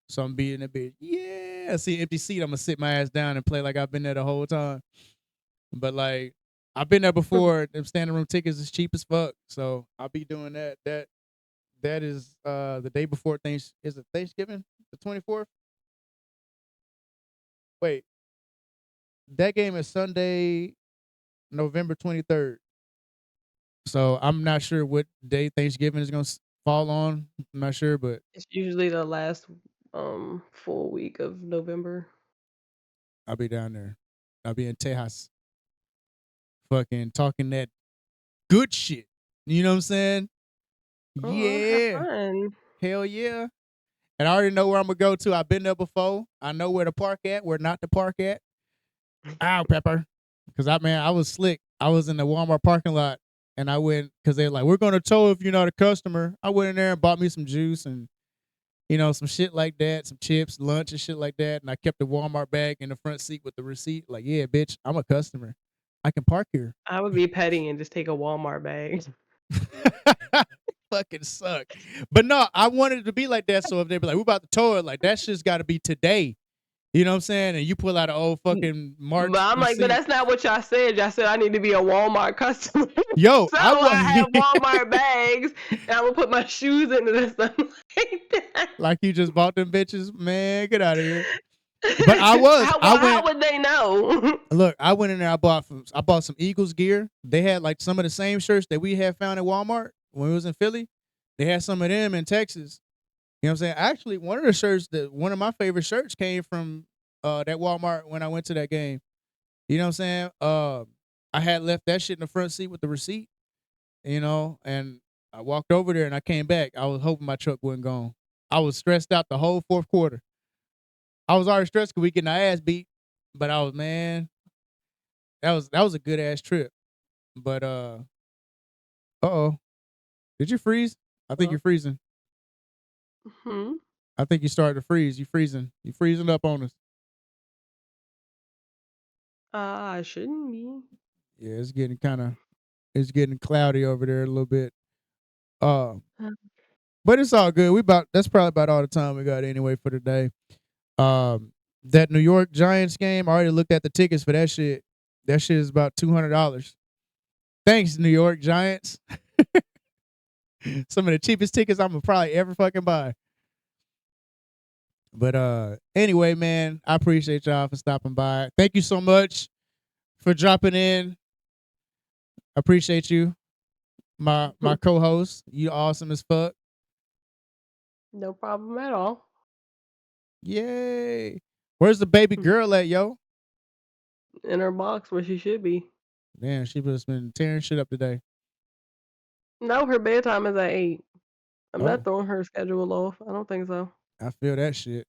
So I'm being a bit, yeah. I see empty seat. I'm gonna sit my ass down and play like I've been there the whole time. But like I've been there before. Them standing room tickets is cheap as fuck. So I'll be doing that. That is the day before things. Is it Thanksgiving? The 24th? Wait, that game is Sunday, November 23rd. So I'm not sure what day Thanksgiving is gonna fall on. I'm not sure, but It's usually the last full week of November. I'll be down there. I'll be in Tejas, fucking talking that good shit. You know what I'm saying? Oh, have Yeah. fun. Hell yeah. And I already know where I'm gonna go to. I've been there before. I know where to park at, where not to park at. Ow, Pepper. Cause I was slick. I was in the Walmart parking lot and I went because they're like, we're gonna tow if you're not a customer. I went in there and bought me some juice and some shit like that, some chips, lunch and shit like that. And I kept the Walmart bag in the front seat with the receipt. Like, yeah, bitch, I'm a customer. I can park here. I would be petty and just take a Walmart bag. Fucking suck. But no, I wanted it to be like that. So if they be like, we're about to tow it, like that shit's gotta be today. You know what I'm saying? And you pull out an old fucking But March I'm like, but receipt. that's not what y'all said. Y'all said I need to be a Walmart customer. Yo, So I I have was Walmart bags and I'm gonna put my shoes into this stuff like that. like you just bought them bitches, man. Get out of here. But I was. How I well, how went. would they know? Look, I went in there. I bought some Eagles gear. They had like some of the same shirts that we had found at Walmart when we was in Philly. They had some of them in Texas. You know what I'm saying? Actually, one of my favorite shirts came from that Walmart when I went to that game. You know what I'm saying? I had left that shit in the front seat with the receipt. And I walked over there and I came back. I was hoping my truck wasn't gone. I was stressed out the whole fourth quarter. I was already stressed because we getting our ass beat, but I was, man, that was a good ass trip. But oh, did you freeze? I think Well, you're freezing. hmm. I think you started to freeze. You freezing. You freezing up on us. I shouldn't be. Yeah, it's getting cloudy over there a little bit. Uh, Uh, but it's all good. That's probably about all the time we got anyway for today. Um, that New York Giants game, I already looked at the tickets for that shit. That shit is about $200. Thanks, New York Giants. Some of the cheapest tickets I'm gonna probably ever fucking buy. But anyway, man, I appreciate y'all for stopping by. Thank you so much for dropping in. I appreciate you, my co-host. You awesome as fuck. No problem at all. Yay. Where's the baby girl at, yo? In her box where she should be. Man, she just been tearing shit up today. No, her bedtime is at 8. I'm not Oh, throwing her schedule off. I don't think so. I feel that shit.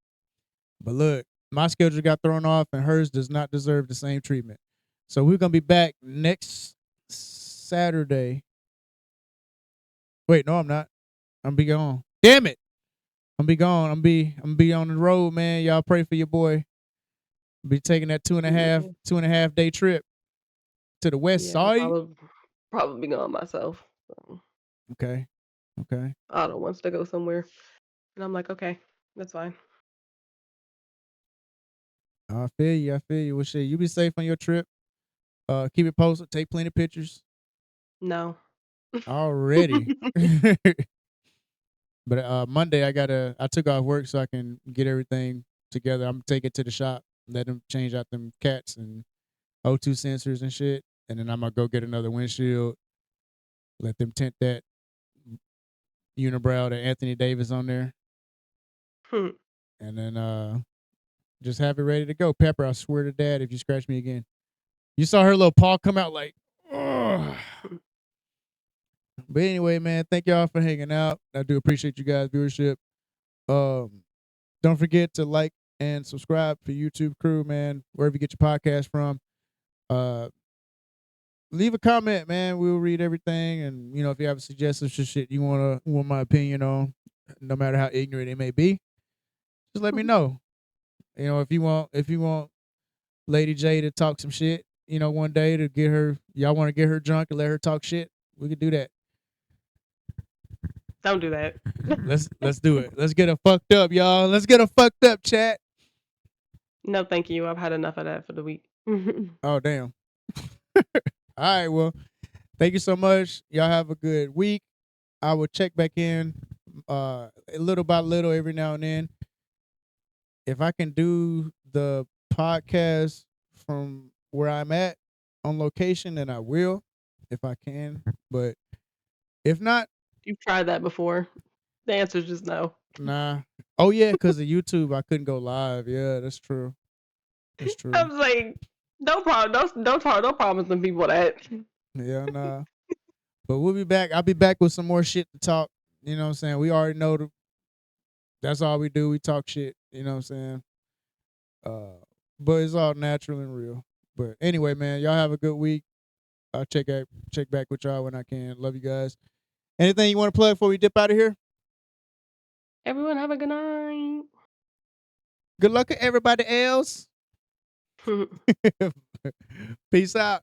But look, my schedule got thrown off, and hers does not deserve the same treatment. So we're gonna be back next Saturday. Wait, no, I'm not. I'm be gone. Damn it! I'm be gone. I'm be on the road, man. Y'all pray for your boy. Be taking that Yeah, 2.5 day trip to the west yeah, I'll side. probably be going myself. So Okay. Okay. Otto wants to go somewhere, and I'm like, okay, that's fine. I feel you. I feel you. Well, shit, you be safe on your trip. Keep it posted. Take plenty of pictures. No. Already. But Monday I took off work so I can get everything together. I'm taking it to the shop, let them change out them cats and O2 sensors and shit. And then I'm gonna go get another windshield, let them tint that unibrow that Anthony Davis on there, Hmm. and then just have it ready to go. Pepper, I swear to dad, if you scratch me again. You saw her little paw come out like, ugh. But anyway, man, thank y'all for hanging out. I do appreciate you guys' viewership. Um, don't forget to like and subscribe for YouTube crew, man, wherever you get your podcast from. Uh, leave a comment, man. We'll read everything, and if you have suggestions for shit you want my opinion on, no matter how ignorant it may be, just let me know. If you want Lady J to talk some shit, one day to get her, y'all want to get her drunk and let her talk shit, we could do that. Don't do that. Let's do it. Let's get her fucked up, y'all. Let's get her fucked up, chat. No, thank you. I've had enough of that for the week. Oh damn. All right, well, thank you so much. Y'all have a good week. I will check back in little by little every now and then. If I can do the podcast from where I'm at on location, then I will, if I can. But if not, You've tried that before. The answer is just no. nah. Oh yeah, because of YouTube, I couldn't go live. Yeah, that's true. That's I true. was like, no problem. Don't promise them people that. Yeah, nah. But we'll be back. I'll be back with some more shit to talk. You know what I'm saying? We already know that's all we do. We talk shit. You know what I'm saying? But it's all natural and real. But anyway, man, y'all have a good week. I'll check back with y'all when I can. Love you guys. Anything you want to plug before we dip out of here? Everyone have a good night. Good luck to everybody else. Peace out.